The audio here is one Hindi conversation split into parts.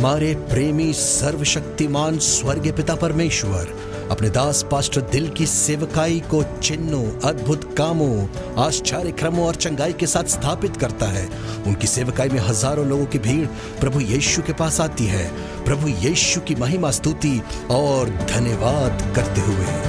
हमारे प्रेमी सर्वशक्तिमान स्वर्गीय पिता परमेश्वर अपने दास पास्टर दिल की सेवकाई को चिन्हों, अद्भुत कामों, आश्चर्य क्रमों और चंगाई के साथ स्थापित करता है। उनकी सेवकाई में हजारों लोगों की भीड़ प्रभु यीशु के पास आती है, प्रभु यीशु की महिमा, स्तुति और धन्यवाद करते हुए।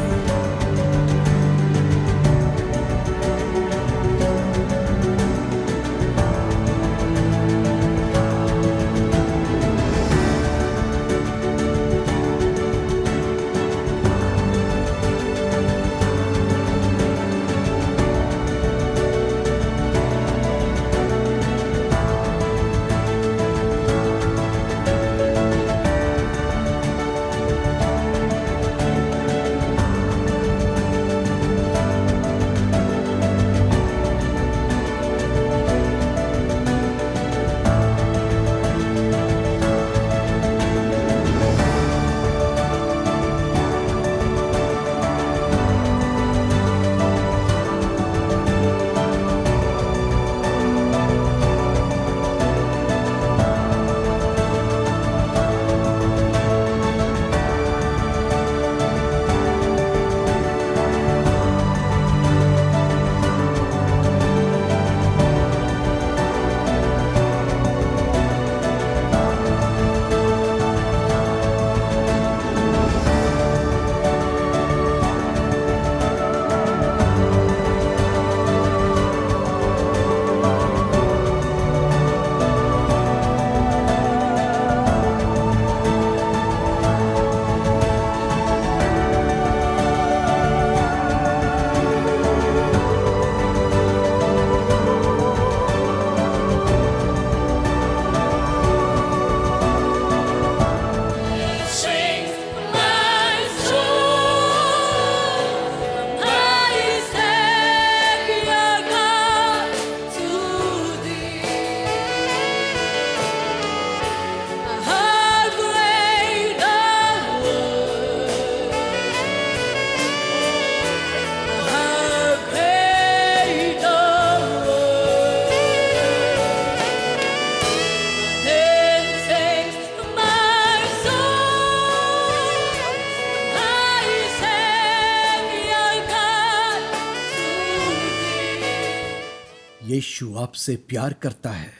यीशु आपसे प्यार करता है।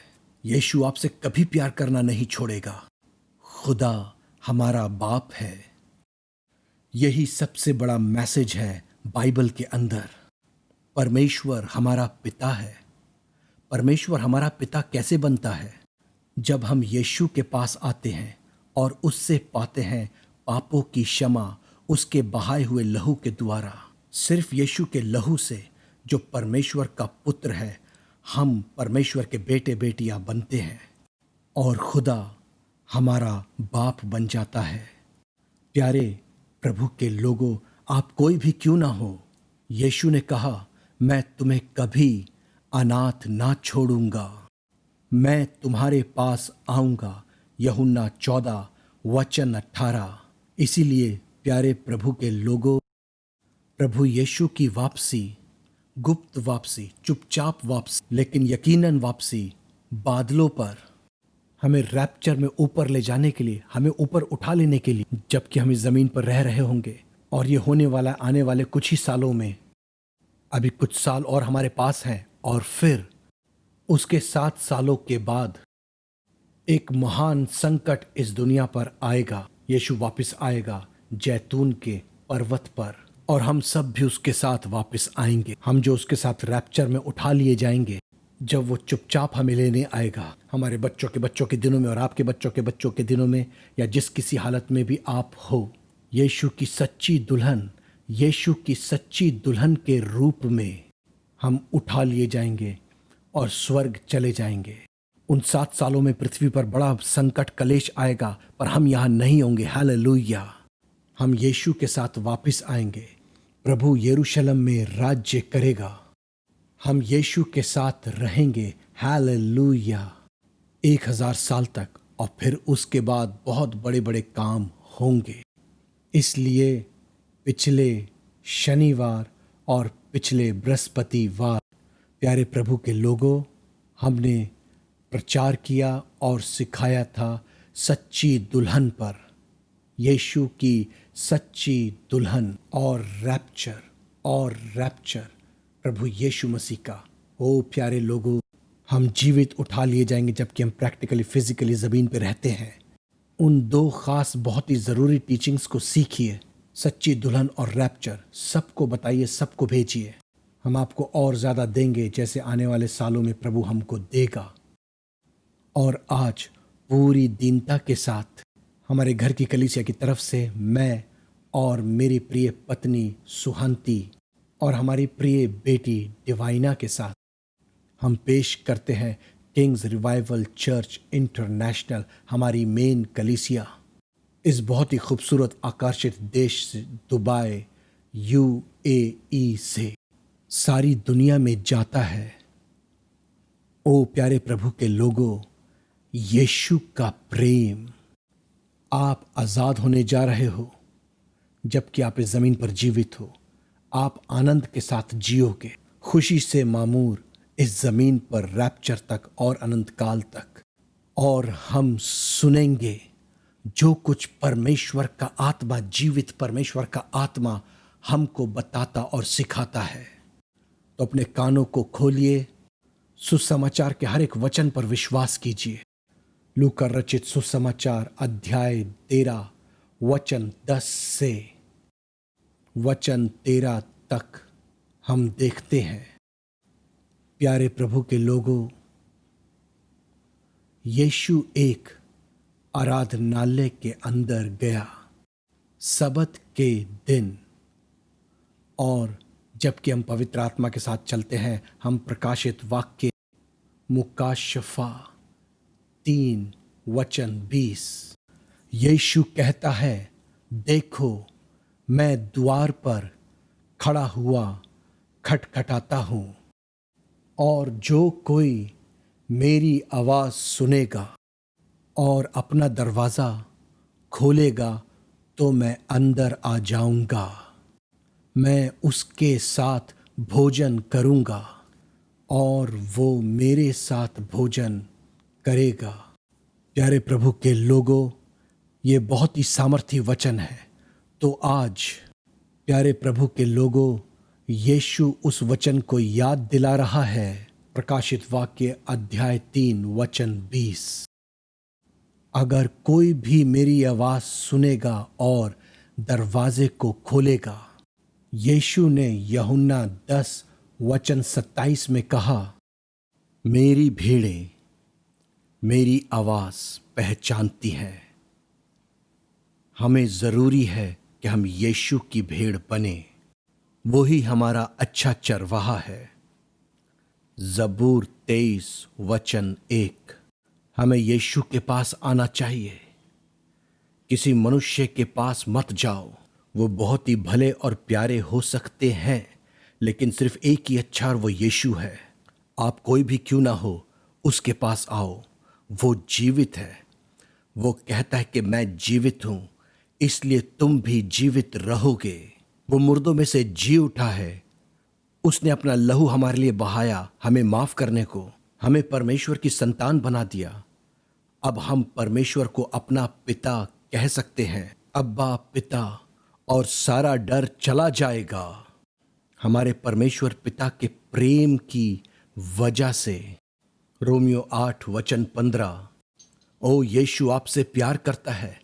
यीशु आपसे कभी प्यार करना नहीं छोड़ेगा। खुदा हमारा बाप है। यही सबसे बड़ा मैसेज है बाइबल के अंदर। परमेश्वर हमारा पिता है। परमेश्वर हमारा पिता कैसे बनता है? जब हम यीशु के पास आते हैं और उससे पाते हैं पापों की क्षमा उसके बहाए हुए लहू के द्वारा। सिर्फ यीशु के लहू से, जो परमेश्वर का पुत्र है, हम परमेश्वर के बेटे बेटियां बनते हैं और खुदा हमारा बाप बन जाता है। प्यारे प्रभु के लोगों, आप कोई भी क्यों ना हो, यीशु ने कहा, मैं तुम्हें कभी अनाथ ना छोड़ूंगा, मैं तुम्हारे पास आऊंगा। यूहन्ना 14:18। इसीलिए प्यारे प्रभु के लोगों, प्रभु यीशु की वापसी, गुप्त वापसी, चुपचाप वापसी, लेकिन यकीनन वापसी, बादलों पर हमें रैप्चर में ऊपर ले जाने के लिए, हमें ऊपर उठा लेने के लिए, जबकि हम इस जमीन पर रह रहे होंगे। और ये होने वाला आने वाले कुछ ही सालों में। अभी कुछ साल और हमारे पास हैं और फिर उसके 7 सालों के बाद एक महान संकट इस दुनिया पर आएगा। यीशु वापस आएगा जैतून के पर्वत पर और हम सब भी उसके साथ वापस आएंगे। हम जो उसके साथ रैप्चर में उठा लिए जाएंगे, जब वो चुपचाप हमें लेने आएगा, हमारे बच्चों के दिनों में और आपके बच्चों के दिनों में, या जिस किसी हालत में भी आप हो, यीशु की सच्ची दुल्हन के रूप में हम उठा लिए जाएंगे और स्वर्ग चले जाएंगे। उन 7 सालों में पृथ्वी पर बड़ा संकट कलेश आएगा, पर हम यहाँ नहीं होंगे। हालेलुया। हम यीशु के साथ वापस आएंगे। प्रभु यरूशलेम में राज्य करेगा। हम यीशु के साथ रहेंगे। हालेलुया। 1000 साल तक, और फिर उसके बाद बहुत बड़े बड़े काम होंगे। इसलिए पिछले शनिवार और पिछले बृहस्पतिवार, प्यारे प्रभु के लोगों, हमने प्रचार किया और सिखाया था सच्ची दुल्हन पर, यीशु की सच्ची दुल्हन और रैप्चर प्रभु यीशु मसीह का। ओ प्यारे लोगों, हम जीवित उठा लिए जाएंगे जबकि हम प्रैक्टिकली फिजिकली ज़मीन पर रहते हैं। उन दो खास बहुत ही ज़रूरी टीचिंग्स को सीखिए, सच्ची दुल्हन और रैप्चर। सबको बताइए, सबको भेजिए। हम आपको और ज़्यादा देंगे जैसे आने वाले सालों में प्रभु हमको देगा। और आज पूरी दीनता के साथ हमारे घर की कलीसिया की तरफ से मैं और मेरी प्रिय पत्नी सुहंती और हमारी प्रिय बेटी डिवाइना के साथ हम पेश करते हैं किंग्स रिवाइवल चर्च इंटरनेशनल, हमारी मेन कलीसिया, इस बहुत ही खूबसूरत आकर्षित देश से, दुबई UAE से सारी दुनिया में जाता है। ओ प्यारे प्रभु के लोगों, यीशु का प्रेम। आप आज़ाद होने जा रहे हो जबकि आप इस ज़मीन पर जीवित हो। आप आनंद के साथ जियोगे, खुशी से मामूर इस ज़मीन पर रैप्चर तक और अनंत काल तक। और हम सुनेंगे जो कुछ परमेश्वर का आत्मा, जीवित परमेश्वर का आत्मा हमको बताता और सिखाता है। तो अपने कानों को खोलिए, सुसमाचार के हर एक वचन पर विश्वास कीजिए। लूका रचित सुसमाचार अध्याय 13 वचन 10 से वचन 13 तक हम देखते हैं। प्यारे प्रभु के लोगों, यीशु एक आराधनालय के अंदर गया सबत के दिन। और जबकि हम पवित्र आत्मा के साथ चलते हैं, हम प्रकाशित वाक्य मुकाशफा 3 वचन 20, यीशु कहता है, देखो मैं द्वार पर खड़ा हुआ खटखटाता हूँ, और जो कोई मेरी आवाज़ सुनेगा और अपना दरवाज़ा खोलेगा तो मैं अंदर आ जाऊंगा, मैं उसके साथ भोजन करूंगा और वो मेरे साथ भोजन करेगा। प्यारे प्रभु के लोगों, ये बहुत ही सामर्थी वचन है। तो आज प्यारे प्रभु के लोगों, यीशु उस वचन को याद दिला रहा है। प्रकाशित वाक्य अध्याय 3 वचन 20, अगर कोई भी मेरी आवाज़ सुनेगा और दरवाजे को खोलेगा। यीशु ने यूहन्ना 10 वचन 27 में कहा, मेरी भेड़ें मेरी आवाज़ पहचानती हैं। हमें ज़रूरी है कि हम यीशु की भेड़ बने, वो ही हमारा अच्छा चरवाहा है। ज़बूर 23 वचन 1, हमें यीशु के पास आना चाहिए। किसी मनुष्य के पास मत जाओ, वो बहुत ही भले और प्यारे हो सकते हैं, लेकिन सिर्फ एक ही अच्छा, और वो यीशु है। आप कोई भी क्यों ना हो, उसके पास आओ। वो जीवित है। वो कहता है कि मैं जीवित हूं, इसलिए तुम भी जीवित रहोगे। वो मुर्दों में से जी उठा है। उसने अपना लहू हमारे लिए बहाया, हमें माफ करने को, हमें परमेश्वर की संतान बना दिया। अब हम परमेश्वर को अपना पिता कह सकते हैं, अब्बा पिता, और सारा डर चला जाएगा हमारे परमेश्वर पिता के प्रेम की वजह से। रोमियो 8 वचन 15, ओ यीशु आपसे प्यार करता है।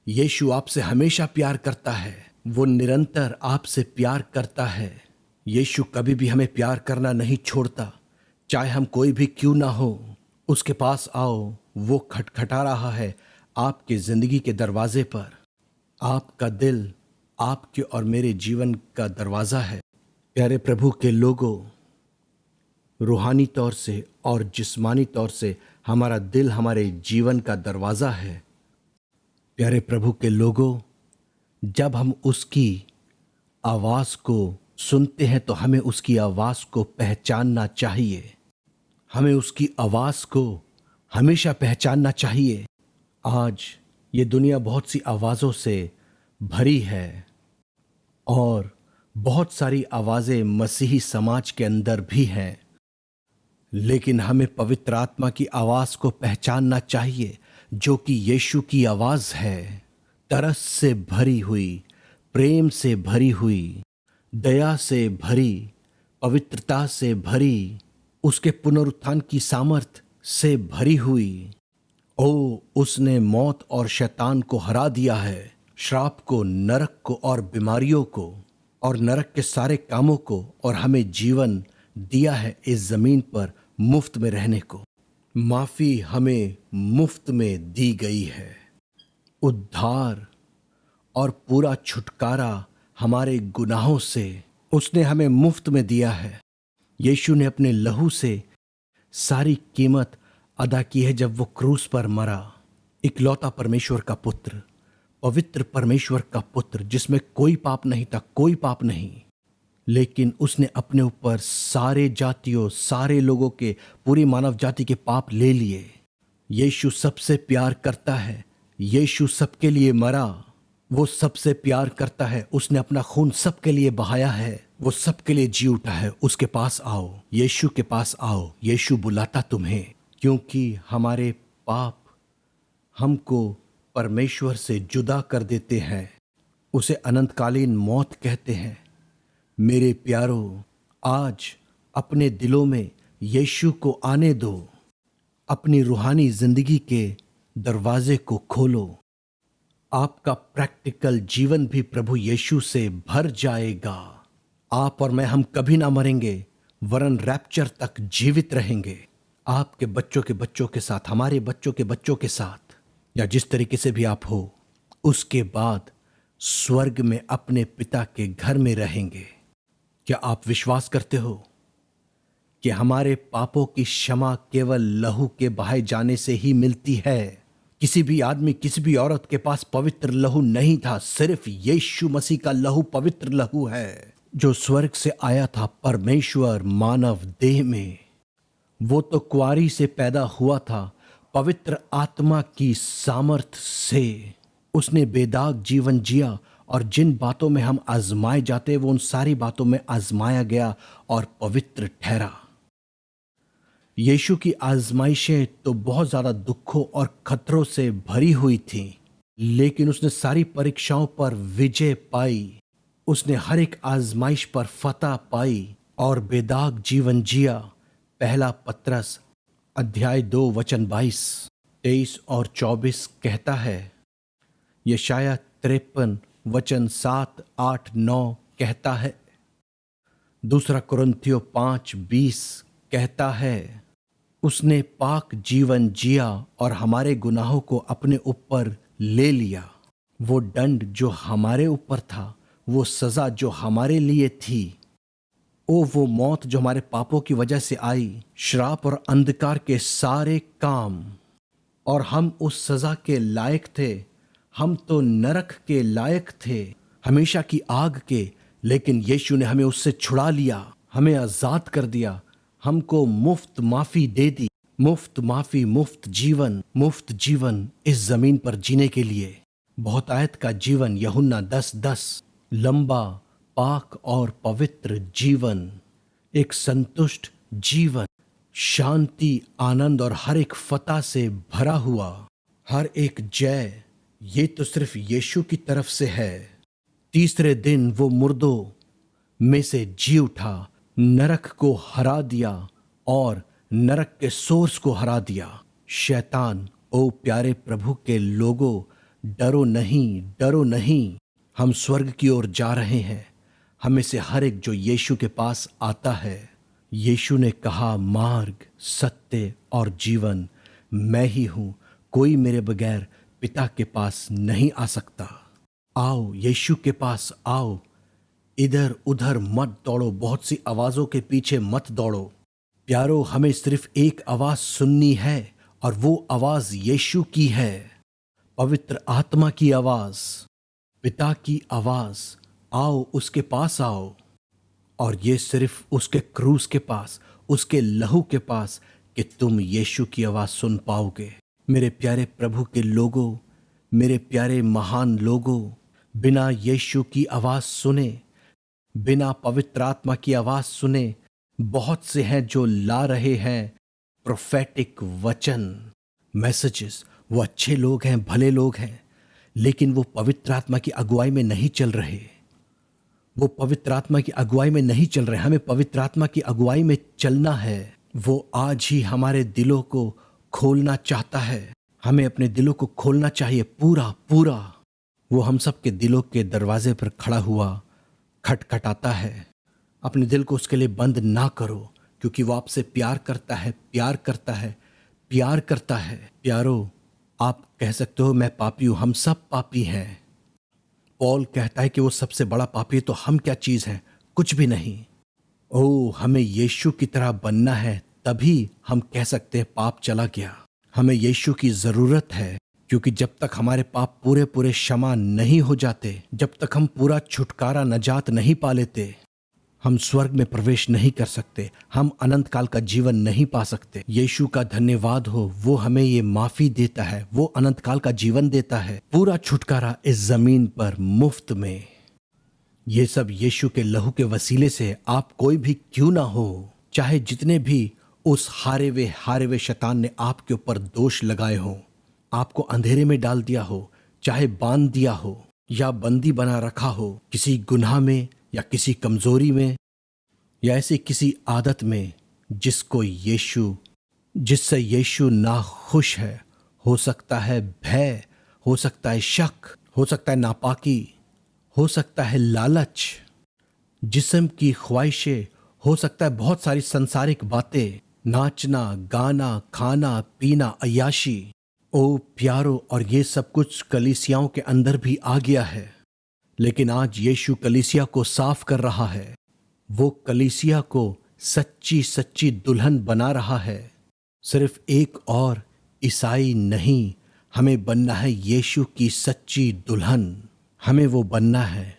यीशु आपसे हमेशा प्यार करता है। वो निरंतर आपसे प्यार करता है। यीशु कभी भी हमें प्यार करना नहीं छोड़ता, चाहे हम कोई भी क्यों ना हो। उसके पास आओ, वो खटखटा रहा है आपके जिंदगी के दरवाजे पर। आपका दिल आपके और मेरे जीवन का दरवाज़ा है। प्यारे प्रभु के लोगों, रूहानी तौर से और जिस्मानी तौर से हमारा दिल हमारे जीवन का दरवाज़ा है। प्यारे प्रभु के लोगों, जब हम उसकी आवाज़ को सुनते हैं तो हमें उसकी आवाज़ को पहचानना चाहिए। हमें उसकी आवाज़ को हमेशा पहचानना चाहिए। आज ये दुनिया बहुत सी आवाज़ों से भरी है और बहुत सारी आवाज़ें मसीही समाज के अंदर भी हैं, लेकिन हमें पवित्र आत्मा की आवाज़ को पहचानना चाहिए। जो कि यीशु की आवाज है, तरस से भरी हुई, प्रेम से भरी हुई, दया से भरी, पवित्रता से भरी, उसके पुनरुत्थान की सामर्थ से भरी हुई। ओ, उसने मौत और शैतान को हरा दिया है, श्राप को, नरक को और बीमारियों को और नरक के सारे कामों को, और हमें जीवन दिया है इस जमीन पर मुफ्त में रहने को। माफी हमें मुफ्त में दी गई है। उद्धार और पूरा छुटकारा हमारे गुनाहों से उसने हमें मुफ्त में दिया है। यीशु ने अपने लहू से सारी कीमत अदा की है जब वो क्रूस पर मरा। इकलौता परमेश्वर का पुत्र, पवित्र परमेश्वर का पुत्र, जिसमें कोई पाप नहीं था, कोई पाप नहीं, लेकिन उसने अपने ऊपर सारे जातियों, सारे लोगों के, पूरी मानव जाति के पाप ले लिए। यीशु सबसे प्यार करता है, यीशु सबके लिए मरा, वो सबसे प्यार करता है, उसने अपना खून सबके लिए बहाया है, वो सबके लिए जी उठा है। उसके पास आओ, यीशु के पास आओ, यीशु बुलाता तुम्हें, क्योंकि हमारे पाप हमको परमेश्वर से जुदा कर देते हैं। उसे अनंतकालीन मौत कहते हैं। मेरे प्यारों, आज अपने दिलों में यीशु को आने दो, अपनी रूहानी जिंदगी के दरवाजे को खोलो। आपका प्रैक्टिकल जीवन भी प्रभु यीशु से भर जाएगा। आप और मैं, हम कभी ना मरेंगे, वरन रैप्चर तक जीवित रहेंगे, आपके बच्चों के बच्चों के साथ, हमारे बच्चों के बच्चों के साथ, या जिस तरीके से भी आप हो। उसके बाद स्वर्ग में अपने पिता के घर में रहेंगे। क्या आप विश्वास करते हो कि हमारे पापों की क्षमा केवल लहू के बहाए जाने से ही मिलती है? किसी भी आदमी, किसी भी औरत के पास पवित्र लहू नहीं था, सिर्फ यीशु मसीह का लहू पवित्र लहू है, जो स्वर्ग से आया था, परमेश्वर मानव देह में। वो तो कुंवारी से पैदा हुआ था, पवित्र आत्मा की सामर्थ से उसने बेदाग जीवन जिया, और जिन बातों में हम आजमाए जाते वो उन सारी बातों में आजमाया गया और पवित्र ठहरा। यीशु की आजमाइशें तो बहुत ज्यादा दुखों और खतरों से भरी हुई थी, लेकिन उसने सारी परीक्षाओं पर विजय पाई। उसने हर एक आजमाइश पर फतह पाई और बेदाग जीवन जिया। पहला पत्रस अध्याय 2 वचन 22, 23 और 24 कहता है। यशाया 53 वचन 7, 8, 9 कहता है। दूसरा कुरिन्थियों 5:20 कहता है, उसने पाक जीवन जिया और हमारे गुनाहों को अपने ऊपर ले लिया। वो दंड जो हमारे ऊपर था, वो सजा जो हमारे लिए थी, वो मौत जो हमारे पापों की वजह से आई, श्राप और अंधकार के सारे काम, और हम उस सजा के लायक थे। हम तो नरक के लायक थे, हमेशा की आग के, लेकिन यीशु ने हमें उससे छुड़ा लिया, हमें आजाद कर दिया, हमको मुफ्त माफी दे दी। मुफ्त माफी, मुफ्त जीवन इस जमीन पर जीने के लिए। बहुतायत का जीवन, यूहन्ना 10:10, लंबा, पाक और पवित्र जीवन, एक संतुष्ट जीवन, शांति, आनंद और हर एक फतह से भरा हुआ, हर एक जय, ये तो सिर्फ यीशु की तरफ से है। तीसरे दिन वो मुर्दों में से जी उठा, नरक को हरा दिया और नरक के सोर्स को हरा दिया। शैतान, ओ प्यारे प्रभु के लोगों, डरो नहीं, डरो नहीं, हम स्वर्ग की ओर जा रहे हैं। हमें से हर एक जो यीशु के पास आता है, यीशु ने कहा, मार्ग, सत्य और जीवन मैं ही हूं, कोई मेरे बगैर पिता के पास नहीं आ सकता। आओ, यीशु के पास आओ, इधर उधर मत दौड़ो, बहुत सी आवाजों के पीछे मत दौड़ो। प्यारो, हमें सिर्फ एक आवाज सुननी है, और वो आवाज यीशु की है, पवित्र आत्मा की आवाज, पिता की आवाज। आओ, उसके पास आओ, और ये सिर्फ उसके क्रूस के पास, उसके लहू के पास, कि तुम यीशु की आवाज सुन पाओगे। मेरे प्यारे प्रभु के लोगों, मेरे प्यारे महान लोगों, बिना यीशु की आवाज सुने, बिना पवित्र आत्मा की आवाज सुने, बहुत से हैं जो ला रहे हैं प्रोफेटिक वचन, मैसेजेस, वो अच्छे लोग हैं, भले लोग हैं, लेकिन वो पवित्र आत्मा की अगुवाई में नहीं चल रहे। वो पवित्र आत्मा की अगुवाई में नहीं चल रहे। हमें पवित्र आत्मा की अगुवाई में चलना है। वो आज ही हमारे दिलों को खोलना चाहता है। हमें अपने दिलों को खोलना चाहिए पूरा पूरा। वो हम सब के दिलों के दरवाजे पर खड़ा हुआ खटखटाता है। अपने दिल को उसके लिए बंद ना करो, क्योंकि वो आपसे प्यार करता है, प्यार करता है, प्यार करता है। प्यारो, आप कह सकते हो मैं पापी हूं, हम सब पापी हैं। पौल कहता है कि वो सबसे बड़ा पापी है, तो हम क्या चीज हैं? कुछ भी नहीं। ओ, हमें यीशु की तरह बनना है, तभी हम कह सकते हैं पाप चला गया। हमें यीशु की जरूरत है, क्योंकि जब तक हमारे पाप पूरे पूरे क्षमा नहीं हो जाते, जब तक हम पूरा छुटकारा नजात नहीं पा लेते, हम स्वर्ग में प्रवेश नहीं कर सकते, हम अनंत काल का जीवन नहीं पा सकते। यीशु का धन्यवाद हो, वो हमें ये माफी देता है, वो अनंत काल का जीवन देता है, पूरा छुटकारा इस जमीन पर मुफ्त में। ये सब यीशु के लहू के वसीले से। आप कोई भी क्यों ना हो, चाहे जितने भी उस हारे हुए शैतान ने आपके ऊपर दोष लगाए हो, आपको अंधेरे में डाल दिया हो, चाहे बांध दिया हो या बंदी बना रखा हो, किसी गुनाह में या किसी कमजोरी में या ऐसी किसी आदत में जिससे यीशु ना खुश है। हो सकता है भय, हो सकता है शक, हो सकता है नापाकी, हो सकता है लालच, जिस्म की ख्वाहिशें, हो सकता है बहुत सारी संसारिक बातें, नाचना, गाना, खाना, पीना, अय्याशी। ओ प्यारो, और ये सब कुछ कलीसियाओं के अंदर भी आ गया है। लेकिन आज यीशु कलीसिया को साफ कर रहा है। वो कलीसिया को सच्ची सच्ची दुल्हन बना रहा है। सिर्फ एक और ईसाई नहीं, हमें बनना है यीशु की सच्ची दुल्हन। हमें वो बनना है।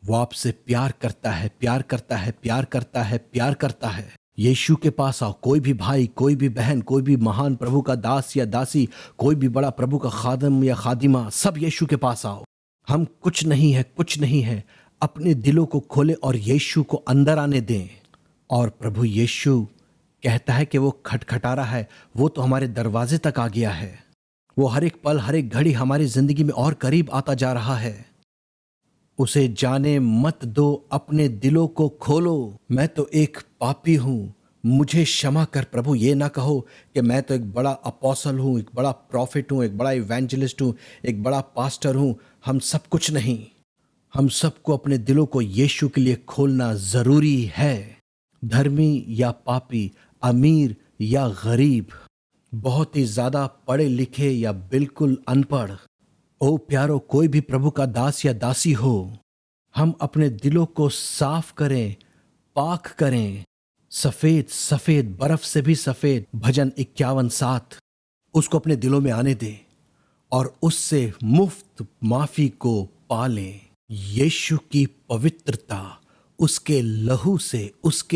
वो आपसे प्यार करता है, प्यार करता है, प्यार करता है, प्यार करता है। यीशु के पास आओ। कोई भी भाई, कोई भी बहन, कोई भी महान प्रभु का दास या दासी, कोई भी बड़ा प्रभु का खादम या खादिमा, सब यीशु के पास आओ। हम कुछ नहीं है, कुछ नहीं है। अपने दिलों को खोले और यीशु को अंदर आने दें। और प्रभु यीशु कहता है कि वो खटखटा रहा है, वो तो हमारे दरवाजे तक आ गया है। वो हर एक पल, हर एक घड़ी हमारी जिंदगी में और करीब आता जा रहा है। उसे जाने मत दो, अपने दिलों को खोलो। मैं तो एक पापी हूं, मुझे क्षमा कर प्रभु। ये ना कहो कि मैं तो एक बड़ा अपोस्टल हूं, एक बड़ा प्रॉफिट हूं, एक बड़ा इवेंजलिस्ट हूं, एक बड़ा पास्टर हूं। हम सब कुछ नहीं। हम सबको अपने दिलों को यीशु के लिए खोलना जरूरी है। धर्मी या पापी, अमीर या गरीब, बहुत ही ज्यादा पढ़े लिखे या बिल्कुल अनपढ़, ओ प्यारो, कोई भी प्रभु का दास या दासी हो, हम अपने दिलों को साफ करें, पाक करें। सफेद सफेद, बर्फ से भी सफेद। भजन 51:7 उसको अपने दिलों में आने दें और उससे मुफ्त माफी को पालें। यीशु की पवित्रता उसके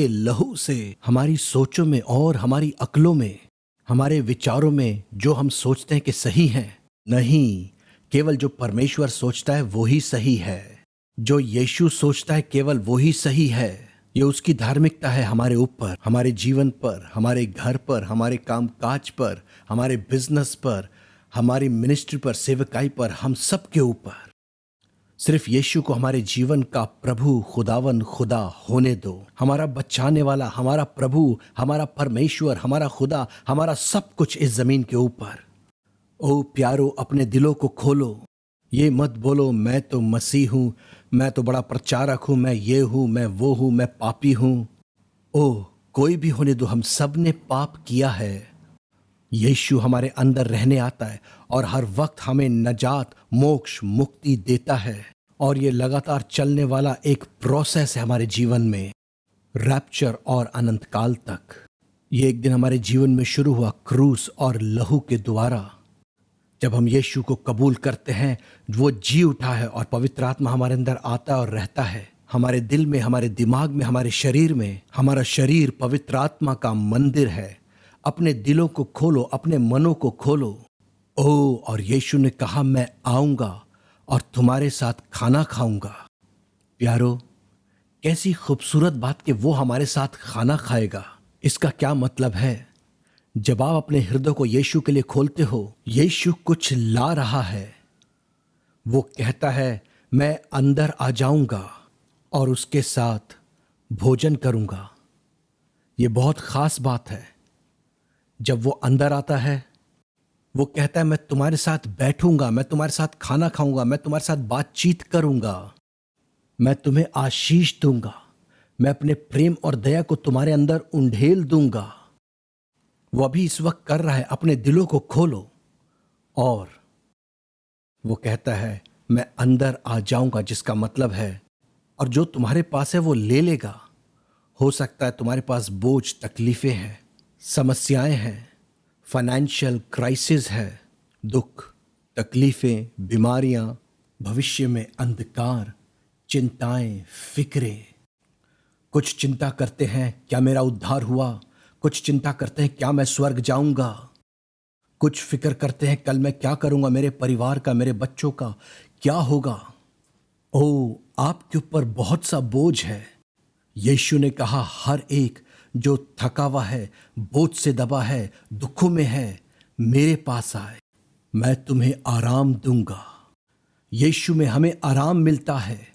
लहू से हमारी सोचों में और हमारी अक्लों में, हमारे विचारों में, जो हम सोचते हैं कि सही है, नहीं, केवल जो परमेश्वर सोचता है वो ही सही है। जो यीशु सोचता है केवल वो ही सही है। ये उसकी धार्मिकता है हमारे ऊपर, हमारे जीवन पर, हमारे घर पर, हमारे कामकाज पर, हमारे बिजनेस पर, हमारी मिनिस्ट्री पर, सेवकाई पर, हम सब के ऊपर। सिर्फ यीशु को हमारे जीवन का प्रभु, खुदावन, खुदा होने दो। हमारा बचाने वाला, हमारा प्रभु, हमारा परमेश्वर, हमारा खुदा, हमारा सब कुछ इस जमीन के ऊपर। ओ प्यारो, अपने दिलों को खोलो। ये मत बोलो मैं तो मसीह हूं, मैं तो बड़ा प्रचारक हूं, मैं ये हूं, मैं वो हूं, मैं पापी हूं। ओ, कोई भी होने दो, हम सब ने पाप किया है। यीशु हमारे अंदर रहने आता है और हर वक्त हमें नजात, मोक्ष, मुक्ति देता है। और ये लगातार चलने वाला एक प्रोसेस है हमारे जीवन में, रैप्चर और अनंत काल तक। ये एक दिन हमारे जीवन में शुरू हुआ क्रूस और लहू के द्वारा। जब हम यीशु को कबूल करते हैं, वो जी उठा है और पवित्र आत्मा हमारे अंदर आता है और रहता है, हमारे दिल में, हमारे दिमाग में, हमारे शरीर में। हमारा शरीर पवित्र आत्मा का मंदिर है। अपने दिलों को खोलो, अपने मनों को खोलो। ओ, और यीशु ने कहा मैं आऊंगा और तुम्हारे साथ खाना खाऊंगा। प्यारो, कैसी खूबसूरत बात कि वो हमारे साथ खाना खाएगा। इसका क्या मतलब है? जब आप अपने हृदय को यीशु के लिए खोलते हो, यीशु कुछ ला रहा है। वो कहता है, मैं अंदर आ जाऊंगा और उसके साथ भोजन करूंगा। ये बहुत खास बात है। जब वो अंदर आता है, वो कहता है, मैं तुम्हारे साथ बैठूंगा, मैं तुम्हारे साथ खाना खाऊंगा, मैं तुम्हारे साथ बातचीत करूंगा, मैं तुम्हें आशीष दूंगा, मैं अपने प्रेम और दया को तुम्हारे अंदर उंडेल दूंगा। वो अभी इस वक्त कर रहा है। अपने दिलों को खोलो। और वो कहता है, मैं अंदर आ जाऊंगा, जिसका मतलब है, और जो तुम्हारे पास है वो ले लेगा। हो सकता है तुम्हारे पास बोझ, तकलीफें हैं, समस्याएं हैं, फाइनेंशियल क्राइसिस है, दुख, तकलीफें, बीमारियां, भविष्य में अंधकार, चिंताएं, फिक्रें। कुछ चिंता करते हैं, क्या मेरा उद्धार हुआ? कुछ चिंता करते हैं, क्या मैं स्वर्ग जाऊंगा? कुछ फिक्र करते हैं, कल मैं क्या करूंगा, मेरे परिवार का, मेरे बच्चों का क्या होगा? ओ, आपके ऊपर बहुत सा बोझ है। यीशु ने कहा, हर एक जो थका हुआ है, बोझ से दबा है, दुखों में है, मेरे पास आए, मैं तुम्हें आराम दूंगा। यीशु में हमें आराम मिलता है।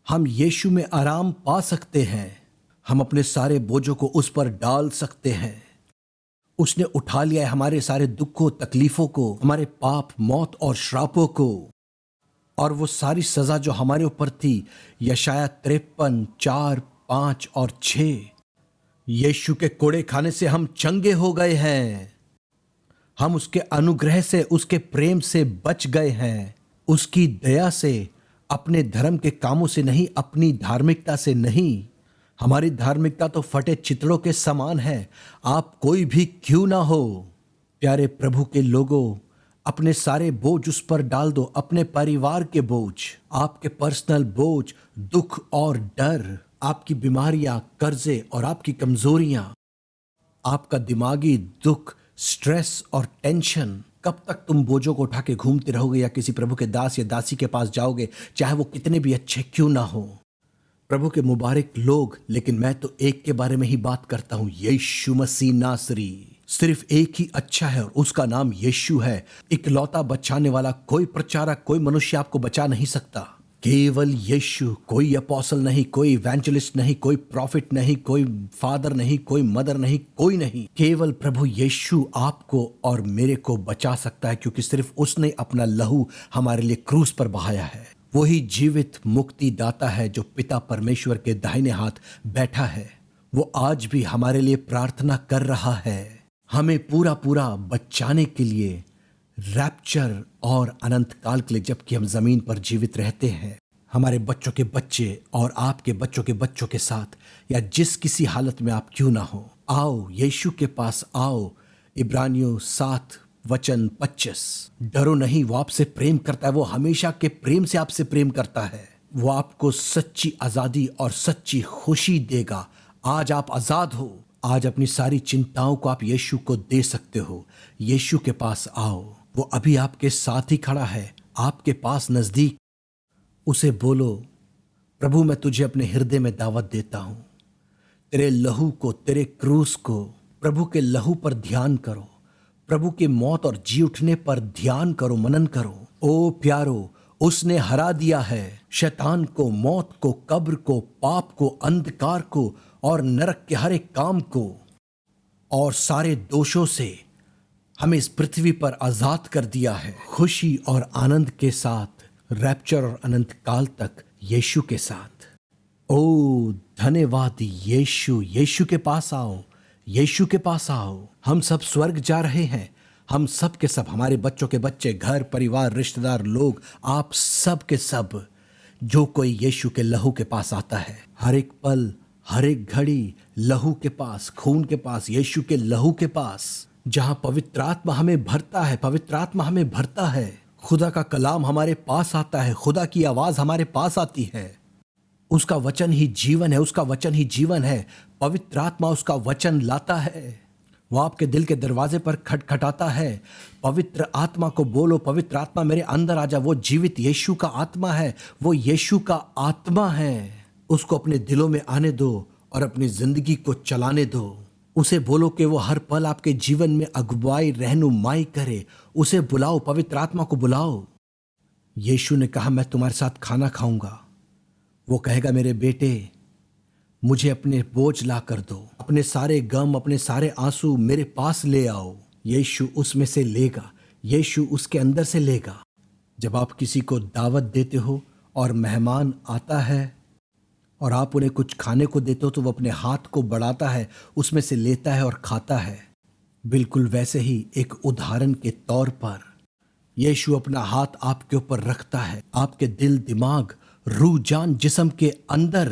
हम यीशु में आराम पा सकते हैं। हम अपने सारे बोझों को उस पर डाल सकते हैं। उसने उठा लिया है हमारे सारे दुखों, तकलीफों को, हमारे पाप, मौत और श्रापों को। और वो सारी सजा जो हमारे ऊपर थी, यशाया 53, 4, 5 और 6, यीशु के कोड़े खाने से हम चंगे हो गए हैं। हम उसके अनुग्रह से, उसके प्रेम से बच गए हैं। उसकी दया से, अपने धर्म के कामों से नहीं, अपनी धार्मिकता से नहीं। हमारी धार्मिकता तो फटे चितड़ों के समान है, आप कोई भी क्यों ना हो। प्यारे प्रभु के लोगों, अपने सारे बोझ उस पर डाल दो, अपने परिवार के बोझ, आपके पर्सनल बोझ, दुख और डर, आपकी बीमारियां, कर्जे और आपकी कमजोरियां, आपका दिमागी दुख, स्ट्रेस और टेंशन। कब तक तुम बोझों को उठा के घूमते रहोगे या किसी प्रभु के दास या दासी के पास जाओगे, चाहे वो कितने भी अच्छे क्यों ना हो? प्रभु के मुबारक लोग, लेकिन मैं तो एक के बारे में ही बात करता हूं, यीशु मसीह नासरी। सिर्फ एक ही अच्छा है और उसका नाम यीशु है। इकलौता बचाने वाला कोई प्रचारक, कोई मनुष्य आपको बचा नहीं सकता। केवल यीशु। कोई अपोस्टल नहीं, कोई इवेंजलिस्ट नहीं, कोई प्रॉफिट नहीं, कोई फादर नहीं, कोई मदर नहीं, कोई नहीं। केवल प्रभु यीशु आपको और मेरे को बचा सकता है, क्योंकि सिर्फ उसने अपना लहू हमारे लिए क्रूस पर बहाया है। वही जीवित मुक्ति दाता है जो पिता परमेश्वर के दाहिने हाथ बैठा है। वो आज भी हमारे लिए प्रार्थना कर रहा है, हमें पूरा पूरा बचाने के लिए, रैप्चर और अनंत काल के लिए, जबकि हम जमीन पर जीवित रहते हैं। हमारे बच्चों के बच्चे और आपके बच्चों के बच्चों के साथ, या जिस किसी हालत में आप क्यों ना हो, आओ यीशु के पास आओ। इब्रानियों 7:25। डरो नहीं, वो आपसे प्रेम करता है। वो हमेशा के प्रेम से आपसे प्रेम करता है। वो आपको सच्ची आजादी और सच्ची खुशी देगा। आज आप आजाद हो। आज अपनी सारी चिंताओं को आप यीशु को दे सकते हो। यीशु के पास आओ। वो अभी आपके साथ ही खड़ा है, आपके पास नजदीक। उसे बोलो, प्रभु मैं तुझे अपने हृदय में दावत देता हूं। तेरे लहू को, तेरे क्रूस को, प्रभु के लहू पर ध्यान करो। प्रभु के मौत और जी उठने पर ध्यान करो, मनन करो। ओ प्यारो, उसने हरा दिया है शैतान को, मौत को, कब्र को, पाप को, अंधकार को और नरक के हर एक काम को और सारे दोषों से हमें इस पृथ्वी पर आजाद कर दिया है। खुशी और आनंद के साथ, रैप्चर और अनंत काल तक यीशु के साथ। ओ धन्यवाद यीशु। यीशु के पास आओ, यीशु के पास आओ। हम सब स्वर्ग जा रहे हैं। हम सब के सब, हमारे बच्चों के बच्चे, घर परिवार, रिश्तेदार, लोग, आप सब के सब, जो कोई यीशु के लहू के पास आता है, हर एक पल, हर एक घड़ी लहू के पास, खून के पास, यीशु के लहू के पास, जहां पवित्र आत्मा हमें भरता है, पवित्र आत्मा हमें भरता है। खुदा का कलाम हमारे पास आता है, खुदा की आवाज हमारे पास आती है। उसका वचन ही जीवन है, उसका वचन ही जीवन है। पवित्र आत्मा उसका वचन लाता है। वो आपके दिल के दरवाजे पर खटखटाता है। पवित्र आत्मा को बोलो, पवित्र आत्मा मेरे अंदर आ जा। वो जीवित यीशु का आत्मा है, वो यीशु का आत्मा है। उसको अपने दिलों में आने दो और अपनी जिंदगी को चलाने दो। उसे बोलो कि वो हर पल आपके जीवन में अगुवाई रहनुमाई करे। उसे बुलाओ, पवित्र आत्मा को बुलाओ। यीशु ने कहा, मैं तुम्हारे साथ खाना खाऊंगा। वो कहेगा, मेरे बेटे, मुझे अपने बोझ ला कर दो, अपने सारे गम, अपने सारे आंसू मेरे पास ले आओ। यीशु उसमें से लेगा, यीशु उसके अंदर से लेगा। जब आप किसी को दावत देते हो और मेहमान आता है और आप उन्हें कुछ खाने को देते हो, तो वो अपने हाथ को बढ़ाता है, उसमें से लेता है और खाता है। बिल्कुल वैसे ही एक उदाहरण के तौर पर यीशु अपना हाथ आपके ऊपर रखता है, आपके दिल, दिमाग, रूह, जान, जिस्म के अंदर,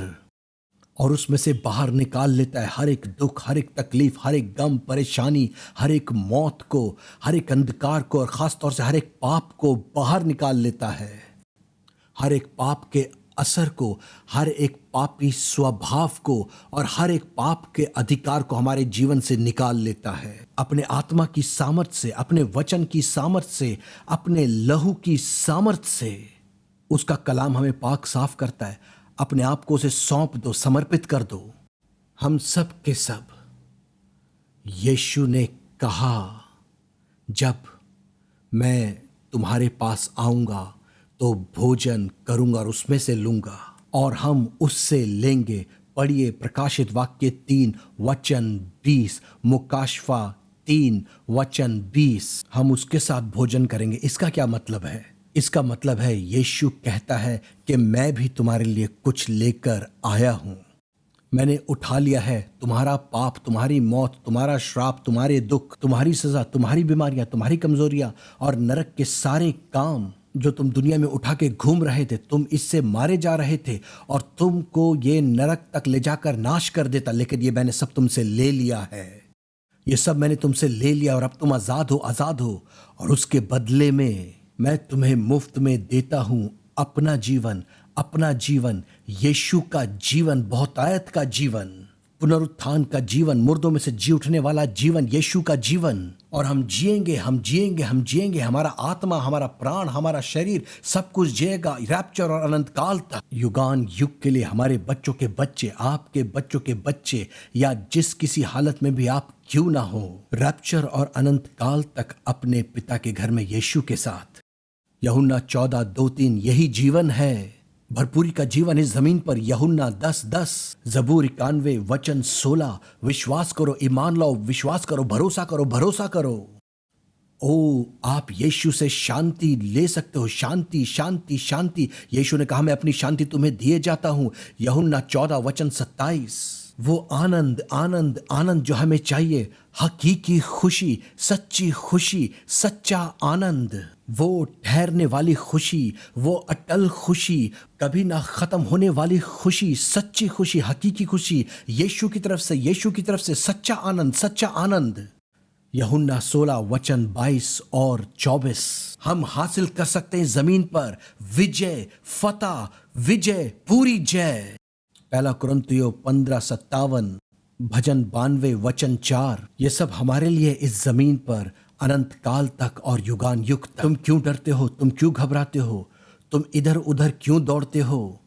और उसमें से बाहर निकाल लेता है हर एक दुख, हर एक तकलीफ, हर एक गम, परेशानी, हर एक मौत को, हर एक अंधकार को, और खास तौर से हर एक पाप को बाहर निकाल लेता है। हर एक पाप के असर को, हर एक पापी स्वभाव को और हर एक पाप के अधिकार को हमारे जीवन से निकाल लेता है। अपने आत्मा की सामर्थ से, अपने वचन की सामर्थ से, अपने लहू की सामर्थ से उसका कलाम हमें पाक साफ करता है। अपने आप को उसे सौंप दो, समर्पित कर दो। हम सब के सब, यीशु ने कहा, जब मैं तुम्हारे पास आऊंगा तो भोजन करूंगा और उसमें से लूंगा और हम उससे लेंगे। पढ़िए प्रकाशित वाक्य 3 वचन 20, मुकाशफा 3 वचन 20। हम उसके साथ भोजन करेंगे। इसका क्या मतलब है? इसका मतलब है यीशु कहता है कि मैं भी तुम्हारे लिए कुछ लेकर आया हूं। मैंने उठा लिया है तुम्हारा पाप, तुम्हारी मौत, तुम्हारा श्राप, तुम्हारे दुख, तुम्हारी सजा, तुम्हारी बीमारियां, तुम्हारी कमजोरियां और नरक के सारे काम जो तुम दुनिया में उठा के घूम रहे थे। तुम इससे मारे जा रहे थे और तुमको ये नरक तक ले जाकर नाश कर देता, लेकिन ये मैंने सब तुमसे ले लिया है। ये सब मैंने तुमसे ले लिया और अब तुम आजाद हो, आजाद हो। और उसके बदले में मैं तुम्हें मुफ्त में देता हूं अपना जीवन, अपना जीवन, यीशु का जीवन, बहुतायत का जीवन, पुनरुत्थान का जीवन, मुर्दों में से जी उठने वाला जीवन, यीशु का जीवन। और हम जिएंगे, हम जिएंगे, हम जिएंगे। हमारा आत्मा, हमारा प्राण, हमारा शरीर, सब कुछ जिएगा रैप्चर और अनंत काल तक, युगान युग के लिए। हमारे बच्चों के बच्चे, आपके बच्चों के बच्चे, या जिस किसी हालत में भी आप क्यों ना हो, रैप्चर और अनंत काल तक अपने पिता के घर में यीशु के साथ। यूहन्ना 14:2-3 यही जीवन है, भरपूरी का जीवन इस जमीन पर। यूहन्ना 10:10, जबूर 91 वचन 16। विश्वास करो, ईमान लाओ, विश्वास करो, भरोसा करो, भरोसा करो। ओ, आप यीशु से शांति ले सकते हो। शांति, शांति, शांति। यीशु ने कहा, मैं अपनी शांति तुम्हें दिए जाता हूं। यूहन्ना 14 वचन 27। वो आनंद, आनंद, आनंद जो हमें चाहिए, हकीकी खुशी, सच्ची खुशी, सच्चा आनंद, वो ठहरने वाली खुशी, वो अटल खुशी, कभी ना खत्म होने वाली खुशी, सच्ची खुशी, हकीकी खुशी, यीशु की तरफ से, यीशु की तरफ से सच्चा आनंद, सच्चा आनंद। यूहन्ना 16 वचन 22 और 24 हम हासिल कर सकते हैं जमीन पर विजय, फतह, विजय, पूरी जय। पहला कुरिन्थियों 15:57, भजन 92 वचन 4। ये सब हमारे लिए इस जमीन पर अनंत काल तक और युगान युग तक। तुम क्यों डरते हो? तुम क्यों घबराते हो? तुम इधर उधर क्यों दौड़ते हो?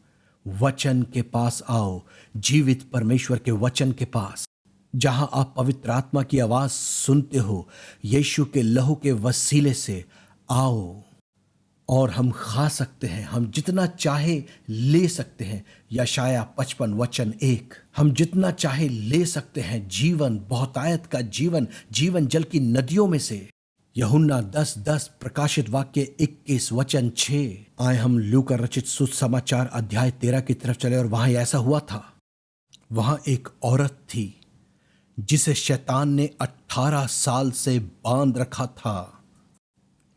वचन के पास आओ, जीवित परमेश्वर के वचन के पास, जहां आप पवित्र आत्मा की आवाज सुनते हो। यीशु के लहू के वसीले से आओ और हम खा सकते हैं, हम जितना चाहे ले सकते हैं। यशाया 55 वचन 1, हम जितना चाहे ले सकते हैं। जीवन, बहुतायत का जीवन, जीवन जल की नदियों में से। यूहन्ना 10:10, प्रकाशित वाक्य 21 वचन 6। आए हम लूका रचित सुसमाचार अध्याय 13 की तरफ चले और वहां ऐसा हुआ था। वहां एक औरत थी जिसे शैतान ने 18 साल से बांध रखा था।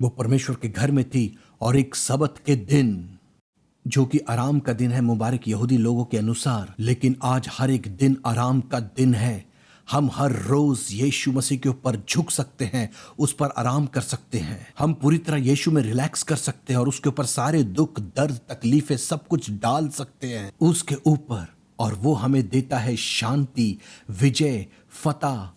वो परमेश्वर के घर में थी और एक सबत के दिन, जो कि आराम का दिन है मुबारक यहूदी लोगों के अनुसार, लेकिन आज हर एक दिन आराम का दिन है। हम हर रोज यीशु मसीह के ऊपर झुक सकते हैं, उस पर आराम कर सकते हैं। हम पूरी तरह यीशु में रिलैक्स कर सकते हैं और उसके ऊपर सारे दुख, दर्द, तकलीफें सब कुछ डाल सकते हैं उसके ऊपर। और वो हमें देता है शांति, विजय, फतह,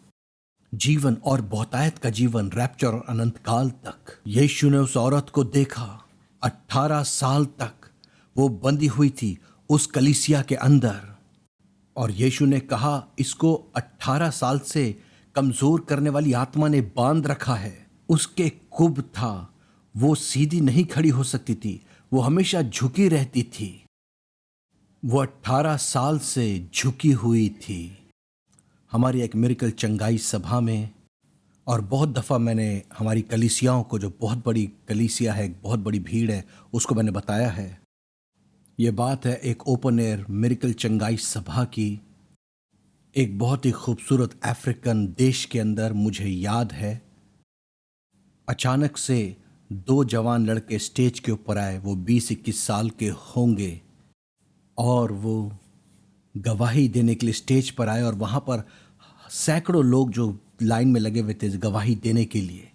जीवन और बहुतायत का जीवन, रैप्चर और अनंत काल तक। यीशु ने उस औरत को देखा, 18 साल तक वो बंधी हुई थी उस कलीसिया के अंदर। और यीशु ने कहा, इसको 18 साल से कमजोर करने वाली आत्मा ने बांध रखा है। उसके कुब था, वो सीधी नहीं खड़ी हो सकती थी, वो हमेशा झुकी रहती थी। वो 18 साल से झुकी हुई थी। हमारी एक मिरेकल चंगाई सभा में, और बहुत दफ़ा मैंने हमारी कलीसियाओं को, जो बहुत बड़ी कलीसिया है, बहुत बड़ी भीड़ है, उसको मैंने बताया है। ये बात है एक ओपन एयर मिरेकल चंगाई सभा की, एक बहुत ही खूबसूरत अफ्रीकन देश के अंदर। मुझे याद है, अचानक से 2 जवान लड़के स्टेज के ऊपर आए। वो 20-21 साल के होंगे, और वो गवाही देने के लिए स्टेज पर आए। और वहाँ पर सैकड़ों लोग जो लाइन में लगे हुए थे गवाही देने के लिए,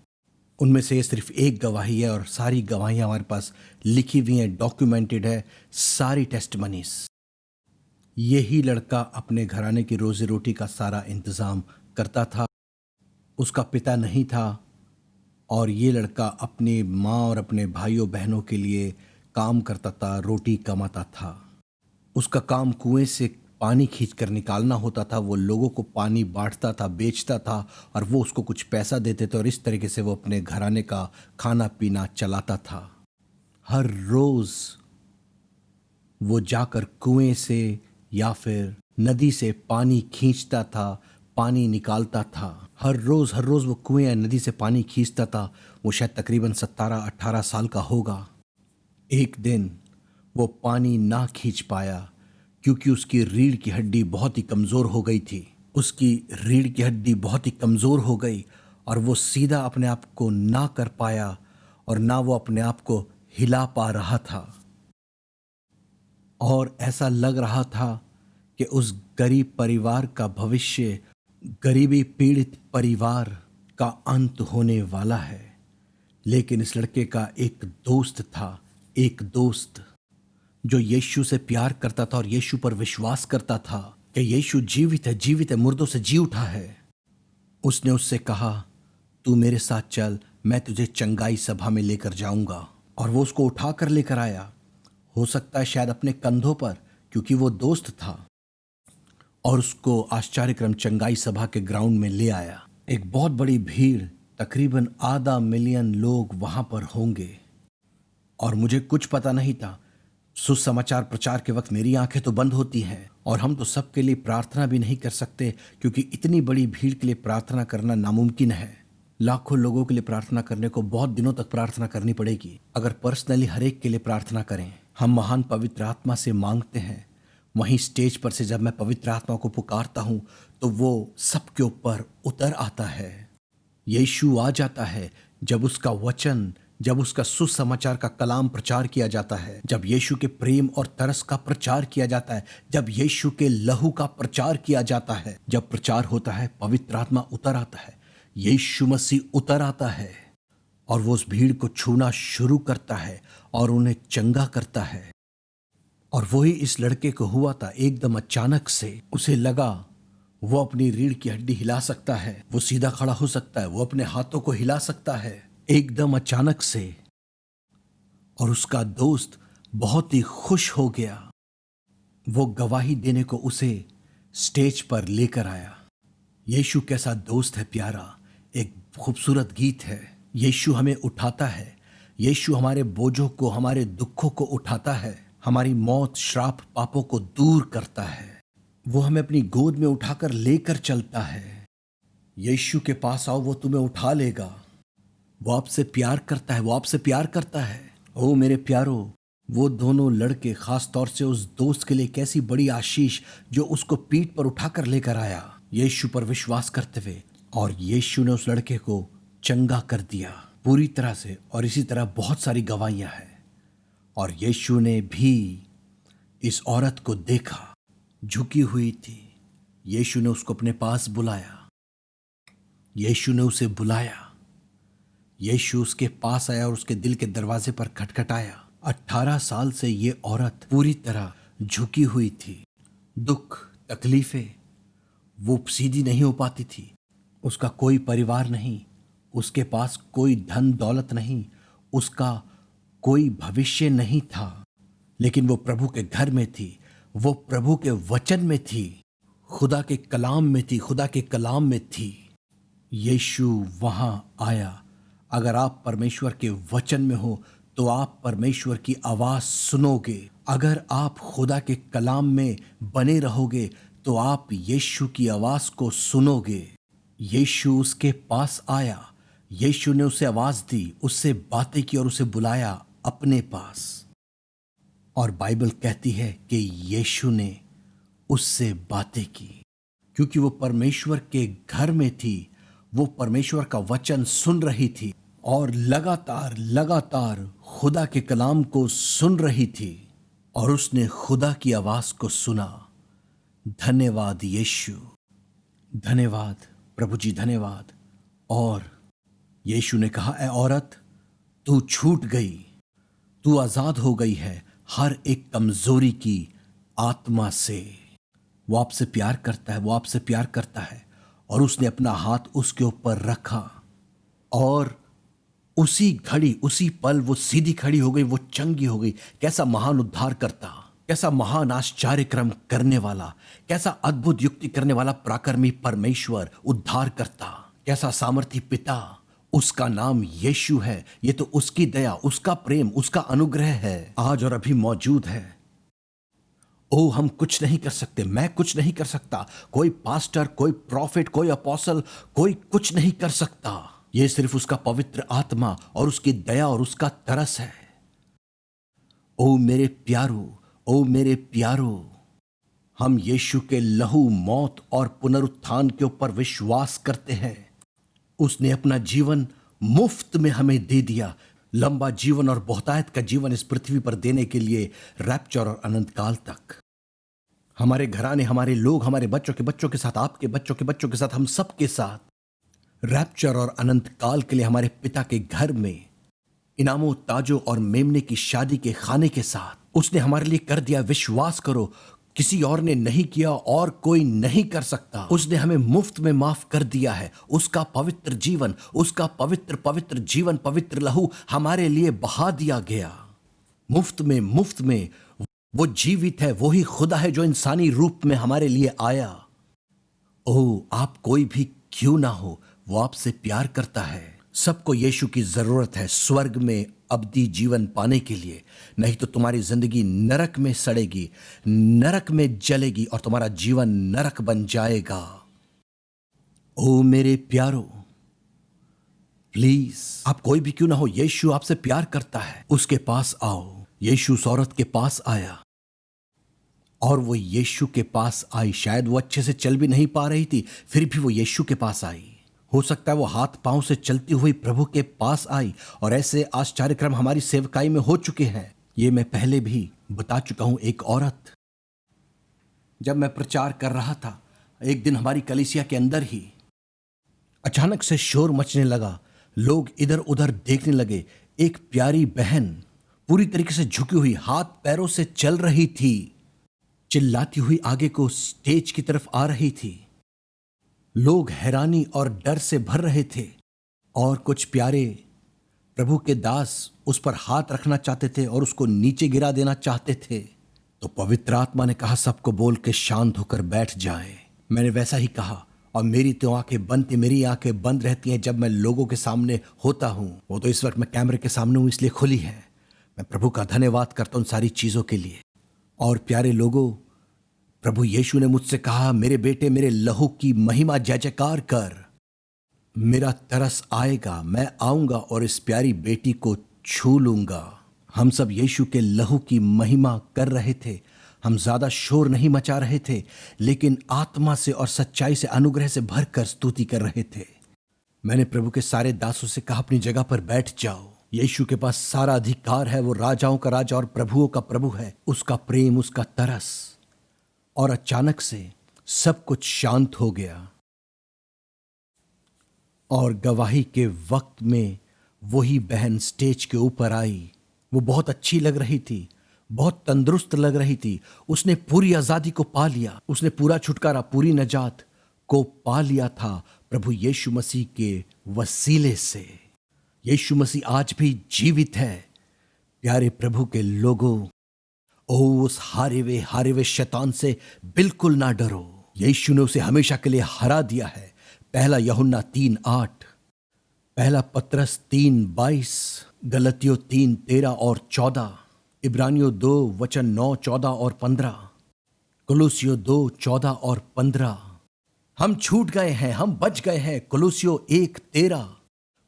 उनमें से ये सिर्फ एक गवाही है, और सारी गवाहियाँ हमारे पास लिखी हुई हैं, डॉक्यूमेंटेड है, सारी टेस्टमनीज। यही लड़का अपने घराने की रोजी रोटी का सारा इंतज़ाम करता था। उसका पिता नहीं था, और ये लड़का अपनी माँ और अपने भाइयों बहनों के लिए काम करता था, रोटी कमाता था। उसका काम कुएं से पानी खींच कर निकालना होता था। वो लोगों को पानी बांटता था, बेचता था, और वो उसको कुछ पैसा देते थे, और इस तरीके से वो अपने घराने का खाना पीना चलाता था। हर रोज़ वो जाकर कुएं से या फिर नदी से पानी खींचता था, पानी निकालता था। हर रोज़ वो कुएं या नदी से पानी खींचता था। वो शायद तकरीबन 17-18 साल का होगा। एक दिन वो पानी ना खींच पाया, क्योंकि उसकी रीढ़ की हड्डी बहुत ही कमज़ोर हो गई थी। उसकी रीढ़ की हड्डी बहुत ही कमज़ोर हो गई, और वो सीधा अपने आप को ना कर पाया, और ना वो अपने आप को हिला पा रहा था। और ऐसा लग रहा था कि उस गरीब परिवार का भविष्य, गरीबी पीड़ित परिवार का अंत होने वाला है। लेकिन इस लड़के का एक दोस्त था, एक दोस्त जो यीशु से प्यार करता था और यीशु पर विश्वास करता था कि यीशु जीवित है, मुर्दों से जी उठा है। उसने उससे कहा, तू मेरे साथ चल, मैं तुझे चंगाई सभा में लेकर जाऊंगा। और वो उसको उठा कर लेकर आया, हो सकता है शायद अपने कंधों पर, क्योंकि वो दोस्त था, और उसको आश्चर्यक्रम चंगाई सभा के ग्राउंड में ले आया। एक बहुत बड़ी भीड़, तकरीबन 1/2 मिलियन लोग वहां पर होंगे। और मुझे कुछ पता नहीं था। सुसमाचार प्रचार के वक्त मेरी आंखें तो बंद होती हैं, और हम तो सबके लिए प्रार्थना भी नहीं कर सकते, क्योंकि इतनी बड़ी भीड़ के लिए प्रार्थना करना नामुमकिन है। लाखों लोगों के लिए प्रार्थना करने को बहुत दिनों तक प्रार्थना करनी पड़ेगी। अगर पर्सनली हर एक के लिए प्रार्थना करें, हम महान पवित्र आत्मा से मांगते हैं, वहीं स्टेज पर से जब मैं पवित्र आत्मा को पुकारता हूं, तो वो सबके ऊपर उतर आता है। यीशु आ जाता है जब उसका वचन, जब उसका सुसमाचार का कलाम प्रचार किया जाता है, जब यीशु के प्रेम और तरस का प्रचार किया जाता है, जब यीशु के लहू का प्रचार किया जाता है। जब प्रचार होता है, पवित्र आत्मा उतर आता है, यीशु मसीह उतर आता है, और वो उस भीड़ को छूना शुरू करता है और उन्हें चंगा करता है। और वही इस लड़के को हुआ था। एकदम अचानक से उसे लगा वो अपनी रीढ़ की हड्डी हिला सकता है, वो सीधा खड़ा हो सकता है, वो अपने हाथों को हिला सकता है, एकदम अचानक से। और उसका दोस्त बहुत ही खुश हो गया। वो गवाही देने को उसे स्टेज पर लेकर आया। यीशु कैसा दोस्त है प्यारा। एक खूबसूरत गीत है, यीशु हमें उठाता है, यीशु हमारे बोझों को, हमारे दुखों को उठाता है, हमारी मौत, श्राप, पापों को दूर करता है। वो हमें अपनी गोद में उठाकर लेकर चलता है। यीशु के पास आओ, वो तुम्हें उठा लेगा। वो आपसे प्यार करता है, वो आपसे प्यार करता है। ओ मेरे प्यारो, वो दोनों लड़के, खास तौर से उस दोस्त के लिए कैसी बड़ी आशीष, जो उसको पीठ पर उठाकर लेकर आया यीशु पर विश्वास करते हुए। और यीशु ने उस लड़के को चंगा कर दिया पूरी तरह से। और इसी तरह बहुत सारी गवाहियां हैं। और यीशु ने भी इस औरत को देखा, झुकी हुई थी। यीशु ने उसको अपने पास बुलाया, यीशु ने उसे बुलाया, यीशु उसके पास आया और उसके दिल के दरवाजे पर खटखटाया। 18 साल से ये औरत पूरी तरह झुकी हुई थी। दुख, तकलीफें, वो सीधी नहीं हो पाती थी। उसका कोई परिवार नहीं, उसके पास कोई धन दौलत नहीं, उसका कोई भविष्य नहीं था। लेकिन वो प्रभु के घर में थी, वो प्रभु के वचन में थी। खुदा के कलाम में थी, खुदा के कलाम में थी। यीशु वहां आया। अगर आप परमेश्वर के वचन में हो तो आप परमेश्वर की आवाज सुनोगे। अगर आप खुदा के कलाम में बने रहोगे तो आप यीशु की आवाज को सुनोगे। यीशु उसके पास आया, यीशु ने उसे आवाज दी, उससे बातें की और उसे बुलाया अपने पास। और बाइबल कहती है कि यीशु ने उससे बातें की क्योंकि वो परमेश्वर के घर में थी। वो परमेश्वर का वचन सुन रही थी और लगातार लगातार खुदा के कलाम को सुन रही थी और उसने खुदा की आवाज को सुना। धन्यवाद यीशु, धन्यवाद प्रभु जी, धन्यवाद। और यीशु ने कहा, ए औरत, तू छूट गई, तू आजाद हो गई है हर एक कमजोरी की आत्मा से। वो आपसे प्यार करता है, वो आपसे प्यार करता है। और उसने अपना हाथ उसके ऊपर रखा और उसी घड़ी उसी पल वो सीधी खड़ी हो गई, वो चंगी हो गई। कैसा महान उद्धार करता, कैसा महान आश्चर्य क्रम करने वाला, कैसा अद्भुत युक्ति करने वाला पराक्रमी परमेश्वर उद्धार करता, कैसा सामर्थी पिता। उसका नाम यीशु है। ये तो उसकी दया, उसका प्रेम, उसका अनुग्रह है, आज और अभी मौजूद है। ओ, हम कुछ नहीं कर सकते, मैं कुछ नहीं कर सकता, कोई पास्टर, कोई प्रॉफिट, कोई अपोस्टल, कोई कुछ नहीं कर सकता। ये सिर्फ उसका पवित्र आत्मा और उसकी दया और उसका तरस है। ओ मेरे प्यारो, ओ मेरे प्यारो, हम यीशु के लहू, मौत और पुनरुत्थान के ऊपर विश्वास करते हैं। उसने अपना जीवन मुफ्त में हमें दे दिया, लंबा जीवन और बहुतायत का जीवन इस पृथ्वी पर देने के लिए, रैप्चर और अनंत काल तक। हमारे घराने, हमारे लोग, हमारे बच्चों के साथ, आपके बच्चों के साथ, हम सब के साथ रैप्चर और अनंत काल के लिए हमारे पिता के घर में इनामों, ताजों और मेमने की शादी के खाने के साथ उसने हमारे लिए कर दिया। विश्वास करो, किसी और ने नहीं किया और कोई नहीं कर सकता। उसने हमें मुफ्त में माफ कर दिया है। उसका पवित्र जीवन, उसका पवित्र पवित्र जीवन, पवित्र लहू हमारे लिए बहा दिया गया। मुफ्त में वो जीवित है, वो ही खुदा है जो इंसानी रूप में हमारे लिए आया। ओ, आप कोई भी क्यों ना हो, वो आपसे प्यार करता है। सबको यीशु की जरूरत है स्वर्ग में अब्दी जीवन पाने के लिए, नहीं तो तुम्हारी जिंदगी नरक में सड़ेगी, नरक में जलेगी और तुम्हारा जीवन नरक बन जाएगा। ओ मेरे प्यारो, प्लीज, आप कोई भी क्यों ना हो, यीशु आपसे प्यार करता है। उसके पास आओ। यीशु उस औरत के पास आया और वो यीशु के पास आई। शायद वो अच्छे से चल भी नहीं पा रही थी, फिर भी वो यीशु के पास आई। हो सकता है वो हाथ पांव से चलती हुई प्रभु के पास आई। और ऐसे आश्चर्यक्रम हमारी सेवकाई में हो चुके हैं। ये मैं पहले भी बता चुका हूं। एक औरत, जब मैं प्रचार कर रहा था, एक दिन हमारी कलीसिया के अंदर ही अचानक से शोर मचने लगा। लोग इधर उधर देखने लगे। एक प्यारी बहन पूरी तरीके से झुकी हुई, हाथ पैरों से चल रही थी, चिल्लाती हुई आगे को स्टेज की तरफ आ रही थी। लोग हैरानी और डर से भर रहे थे और कुछ प्यारे प्रभु के दास उस पर हाथ रखना चाहते थे और उसको नीचे गिरा देना चाहते थे। तो पवित्र आत्मा ने कहा, सबको बोल के शांत होकर बैठ जाए। मैंने वैसा ही कहा और मेरी तो आंखें बंद थी। मेरी आंखें बंद रहती हैं जब मैं लोगों के सामने होता हूं। वो तो इस वक्त मैं कैमरे के सामने हूं इसलिए खुली है। मैं प्रभु का धन्यवाद करता हूं सारी चीजों के लिए। और प्यारे लोगों, प्रभु यीशु ने मुझसे कहा, मेरे बेटे, मेरे लहू की महिमा जय जयकार कर। मेरा तरस आएगा, मैं आऊंगा और इस प्यारी बेटी को छू लूंगा। हम सब यीशु के लहू की महिमा कर रहे थे। हम ज्यादा शोर नहीं मचा रहे थे, लेकिन आत्मा से और सच्चाई से, अनुग्रह से भरकर स्तुति कर रहे थे। मैंने प्रभु के सारे दासों से कहा, अपनी जगह पर बैठ जाओ। यीशु के पास सारा अधिकार है। वो राजाओं का राजा और प्रभुओं का प्रभु है। उसका प्रेम, उसका तरस। और अचानक से सब कुछ शांत हो गया और गवाही के वक्त में वही बहन स्टेज के ऊपर आई। वो बहुत अच्छी लग रही थी, बहुत तंदुरुस्त लग रही थी। उसने पूरी आजादी को पा लिया। उसने पूरा छुटकारा, पूरी नजात को पा लिया था प्रभु यीशु मसीह के वसीले से। यीशु मसीह आज भी जीवित है। प्यारे प्रभु के लोगों, ओ उस हारे हुए शैतान से बिल्कुल ना डरो। यीशु ने उसे हमेशा के लिए हरा दिया है। पहला यूहन्ना 3:8, पहला पतरस 3:22, गलतियों 3:13 और 14, इब्रानियों 2:9, 14 और 15, कुलुसियों 2:14 और 15। हम छूट गए हैं, हम बच गए हैं, कुलुसियों 1:13,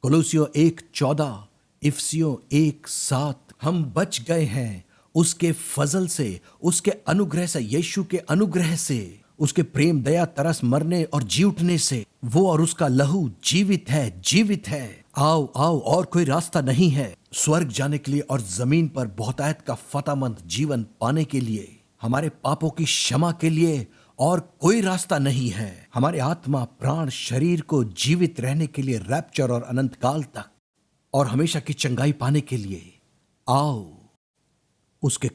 कुलुसियों 1:14, इफिसियों 1:7। हम बच गए हैं उसके फजल से, उसके अनुग्रह से, यीशु के अनुग्रह से, उसके प्रेम, दया, तरस, मरने और जी उठने से। वो और उसका लहू जीवित है, जीवित है। आओ आओ, और कोई रास्ता नहीं है स्वर्ग जाने के लिए और जमीन पर बहुतायत का फतेहमंद जीवन पाने के लिए, हमारे पापों की क्षमा के लिए और कोई रास्ता नहीं है। हमारे आत्मा, प्राण, शरीर को जीवित रहने के लिए, रैप्चर और अनंत काल तक और हमेशा की चंगाई पाने के लिए आओ उसके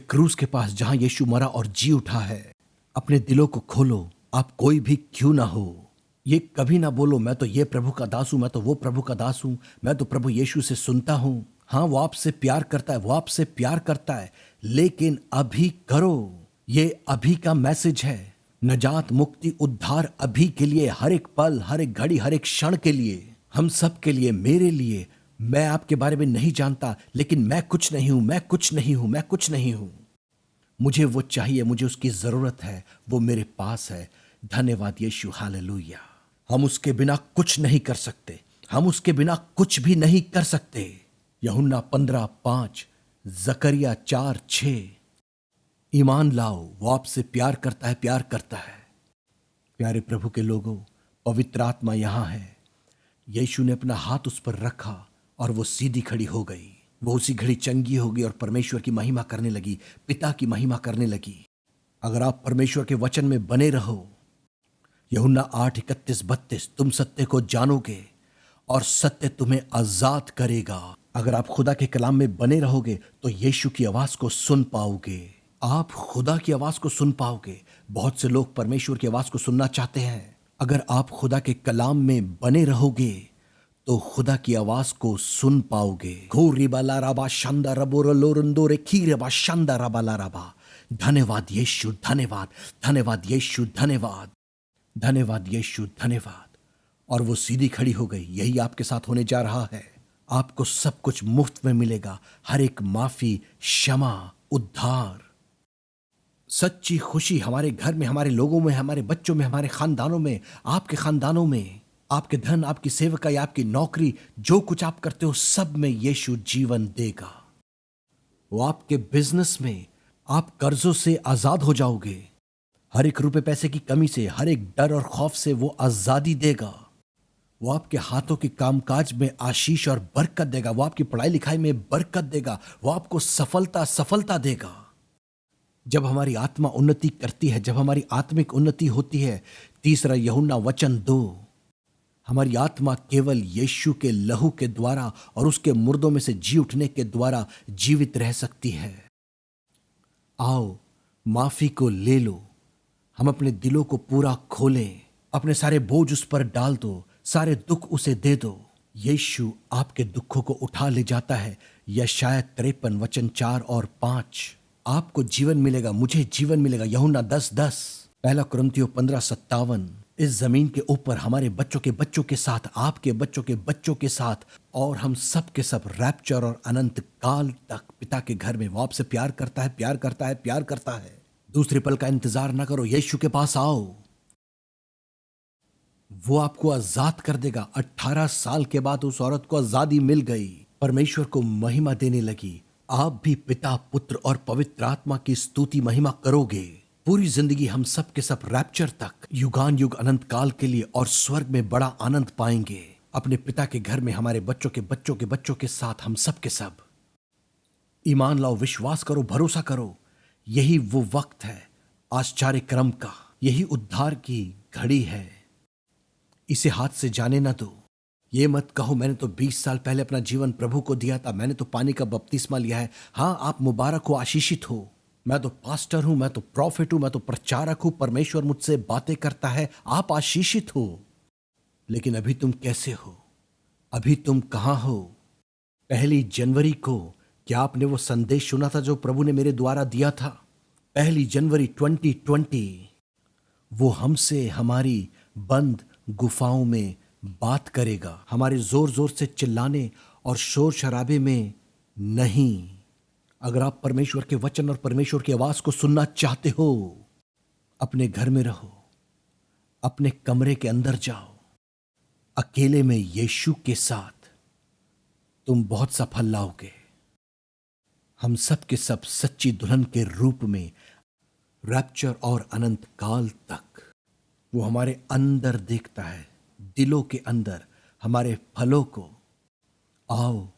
क्रूस के पास, जहां यीशु मरा और जी उठा है। अपने दिलों को खोलो, आप कोई भी क्यों ना हो। ये कभी ना बोलो मैं तो ये प्रभु का दास हूं, मैं तो वो प्रभु का दास हूं, मैं तो प्रभु यीशु से सुनता हूं। हाँ, वो आपसे प्यार करता है, वो आपसे प्यार करता है, लेकिन अभी करो। ये अभी का मैसेज है। नजात, मुक्ति, उद्धार अभी के लिए, हर एक पल, हर एक घड़ी, हर एक क्षण के लिए, हम सब के लिए, मेरे लिए। मैं आपके बारे में नहीं जानता, लेकिन मैं कुछ नहीं हूं, मैं कुछ नहीं हूं, मैं कुछ नहीं हूं। मुझे वो चाहिए, मुझे उसकी जरूरत है, वो मेरे पास है। धन्यवाद यीशु, हालेलुया। हम उसके बिना कुछ नहीं कर सकते, हम उसके बिना कुछ भी नहीं कर सकते। यूहन्ना 15:5, जकरिया 4:6। ईमान लाओ, वो आपसे प्यार करता है, प्यार करता है। प्यारे प्रभु के लोगों, पवित्र आत्मा यहां है। यीशु ने अपना हाथ उस पर रखा और वो सीधी खड़ी हो गई। वो उसी घड़ी चंगी हो गई और परमेश्वर की महिमा करने लगी, पिता की महिमा करने लगी। अगर आप परमेश्वर के वचन में बने रहो, यूहन्ना 8:31-32, तुम सत्य को जानोगे और सत्य तुम्हें आजाद करेगा। अगर आप खुदा के कलाम में बने रहोगे तो यीशु की आवाज को सुन पाओगे, आप खुदा की आवाज को सुन पाओगे। बहुत से लोग परमेश्वर की आवाज को सुनना चाहते हैं। अगर आप खुदा के कलाम में बने रहोगे तो खुदा की आवाज को सुन पाओगे। धन्यवाद यीशु, धन्यवाद, धन्यवाद यीशु, धन्यवाद, धन्यवाद यीशु, धन्यवाद। और वो सीधी खड़ी हो गई। यही आपके साथ होने जा रहा है। आपको सब कुछ मुफ्त में मिलेगा, हर एक माफी, क्षमा, उद्धार, सच्ची खुशी हमारे घर में, हमारे लोगों में, हमारे बच्चों में, हमारे खानदानों में, आपके खानदानों में, आपके धन, आपकी सेवकाई, आपकी नौकरी, जो कुछ आप करते हो सब में यीशु जीवन देगा। वो आपके बिजनेस में, आप कर्जों से आजाद हो जाओगे। हर एक रुपए पैसे की कमी से, हर एक डर और खौफ से वो आजादी देगा। वो आपके हाथों के कामकाज में आशीष और बरकत देगा। वो आपकी पढ़ाई लिखाई में बरकत देगा। वो आपको सफलता देगा। जब हमारी आत्मा उन्नति करती है, जब हमारी आत्मिक उन्नति होती है, 3 यूहन्ना वचन 2, हमारी आत्मा केवल यीशु के लहू के द्वारा और उसके मुर्दों में से जी उठने के द्वारा जीवित रह सकती है। आओ, माफी को ले लो। हम अपने दिलों को पूरा खोलें, अपने सारे बोझ उस पर डाल दो, सारे दुख उसे दे दो। यीशु आपके दुखों को उठा ले जाता है। यशायाह 53 वचन 4 और 5। आपको जीवन मिलेगा, मुझे जीवन मिलेगा। यूहन्ना 10:10, 1 कुरिन्थियों 15:57। इस जमीन के ऊपर हमारे बच्चों के बच्चों के साथ, आपके बच्चों के बच्चों के साथ, और हम सब के सब रैप्चर और अनंत काल तक पिता के घर में। वो आपसे प्यार करता है, प्यार करता है, प्यार करता है। दूसरे पल का इंतजार ना करो, यीशु के पास आओ। वो आपको आजाद कर देगा। 18 साल के बाद उस औरत को आजादी मिल गई, परमेश्वर को महिमा देने लगी। आप भी पिता, पुत्र और पवित्र आत्मा की स्तुति महिमा करोगे। पूरी जिंदगी हम सब के सब रैप्चर तक, युगान युग अनंत काल के लिए और स्वर्ग में बड़ा आनंद पाएंगे। अपने पिता के घर में हमारे बच्चों के बच्चों के बच्चों के साथ हम सब के सब। ईमान लाओ, विश्वास करो, भरोसा करो। यही वो वक्त है आश्चर्य क्रम का, यही उद्धार की घड़ी है। इसे हाथ से जाने ना दो। ये मत कहो मैंने तो 20 साल पहले अपना जीवन प्रभु को दिया था, मैंने तो पानी का बपतिस्मा लिया है। हाँ, आप मुबारक हो, आशीषित हो। मैं तो पास्टर हूं, मैं तो प्रॉफिट हूं, मैं तो प्रचारक हूं, परमेश्वर मुझसे बातें करता है, आप आशीषित हो। लेकिन अभी तुम कैसे हो? अभी तुम कहां हो? 1 जनवरी को क्या आपने वो संदेश सुना था जो प्रभु ने मेरे द्वारा दिया था? 1 जनवरी 2020 वो हमसे हमारी बंद गुफाओं में बात करेगा, हमारे जोर जोर से चिल्लाने और शोर शराबे में नहीं। अगर आप परमेश्वर के वचन और परमेश्वर की आवाज को सुनना चाहते हो, अपने घर में रहो, अपने कमरे के अंदर जाओ, अकेले में यीशु के साथ तुम बहुत सफल लाओगे। हम सब के सब सच्ची दुल्हन के रूप में रैप्चर और अनंत काल तक वो हमारे अंदर देखता है, दिलों के अंदर हमारे फलों को। आओ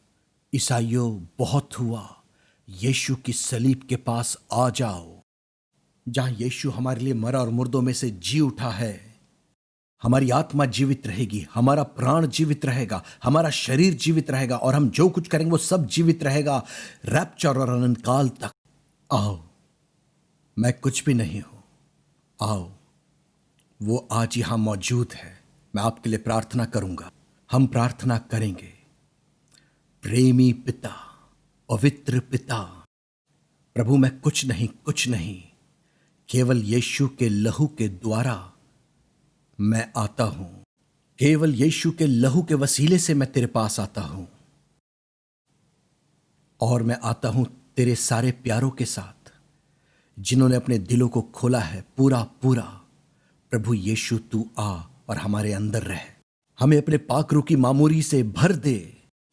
ईसाइयों, बहुत हुआ, यीशु की सलीब के पास आ जाओ, जहां यीशु हमारे लिए मरा और मुर्दों में से जी उठा है। हमारी आत्मा जीवित रहेगी, हमारा प्राण जीवित रहेगा, हमारा शरीर जीवित रहेगा और हम जो कुछ करेंगे वो सब जीवित रहेगा रैप्चर और अनंत काल तक। आओ, मैं कुछ भी नहीं हूं, आओ, वो आज यहां मौजूद है। मैं आपके लिए प्रार्थना करूंगा, हम प्रार्थना करेंगे। प्रेमी पिता, पवित्र पिता, प्रभु मैं कुछ नहीं, केवल यीशु के लहू के द्वारा मैं आता हूं। केवल यीशु के लहू के वसीले से मैं तेरे पास आता हूं, और मैं आता हूं तेरे सारे प्यारों के साथ जिन्होंने अपने दिलों को खोला है पूरा पूरा। प्रभु यीशु तू आ और हमारे अंदर रह, हमें अपने पाकरू की मामूरी से भर दे।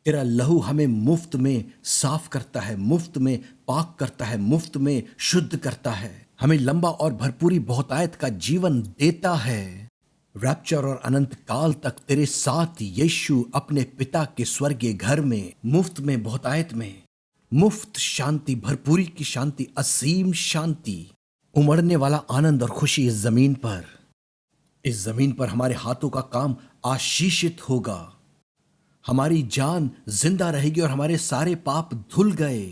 तेरा लहू हमें मुफ्त में साफ करता है, मुफ्त में पाक करता है, मुफ्त में शुद्ध करता है, हमें लंबा और भरपूरी बहुतायत का जीवन देता है। रैप्चर और अनंत काल तक तेरे साथ यीशु अपने पिता के स्वर्गीय घर में मुफ्त में बहुतायत में मुफ्त शांति, भरपूरी की शांति, असीम शांति, उमड़ने वाला आनंद और खुशी इस जमीन पर हमारे हाथों का काम आशीषित होगा। हमारी जान जिंदा रहेगी और हमारे सारे पाप धुल गए।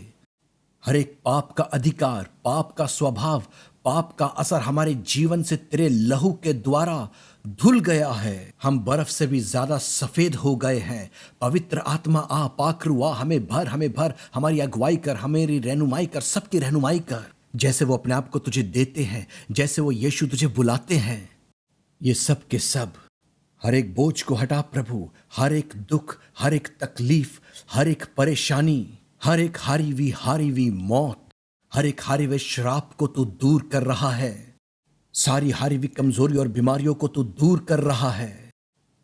हर एक पाप का अधिकार, पाप का स्वभाव, पाप का असर हमारे जीवन से तेरे लहू के द्वारा धुल गया है। हम बर्फ से भी ज्यादा सफेद हो गए हैं। पवित्र आत्मा आ, पाकरू आ, हमें भर, हमारी अगुवाई कर, हमारी रहनुमाई कर, सबकी रहनुमाई कर, जैसे वो अपने आप को तुझे देते हैं, जैसे वो यीशु तुझे बुलाते हैं। ये सब के सब हर एक बोझ को हटा प्रभु, हर एक दुख, हर एक तकलीफ, हर एक परेशानी, हर एक हारी हुई मौत, हर एक हारे हुए श्राप को तू दूर कर रहा है। सारी हारी हुई कमजोरी और बीमारियों को तू दूर कर रहा है।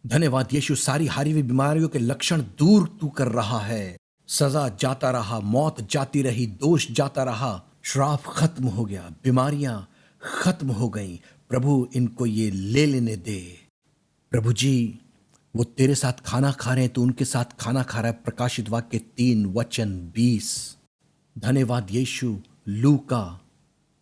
धन्यवाद यीशु, सारी हारी हुई बीमारियों के लक्षण दूर तू कर रहा है। सजा जाता रहा, मौत जाती रही, दोष जाता रहा, श्राप खत्म हो गया, बीमारियां खत्म हो गई। प्रभु इनको ये ले लेने दे। प्रभु जी, वो तेरे साथ खाना खा रहे हैं, तो उनके साथ खाना खा रहा है। प्रकाशित वाक्य 3:20। धन्यवाद यीशु। लूका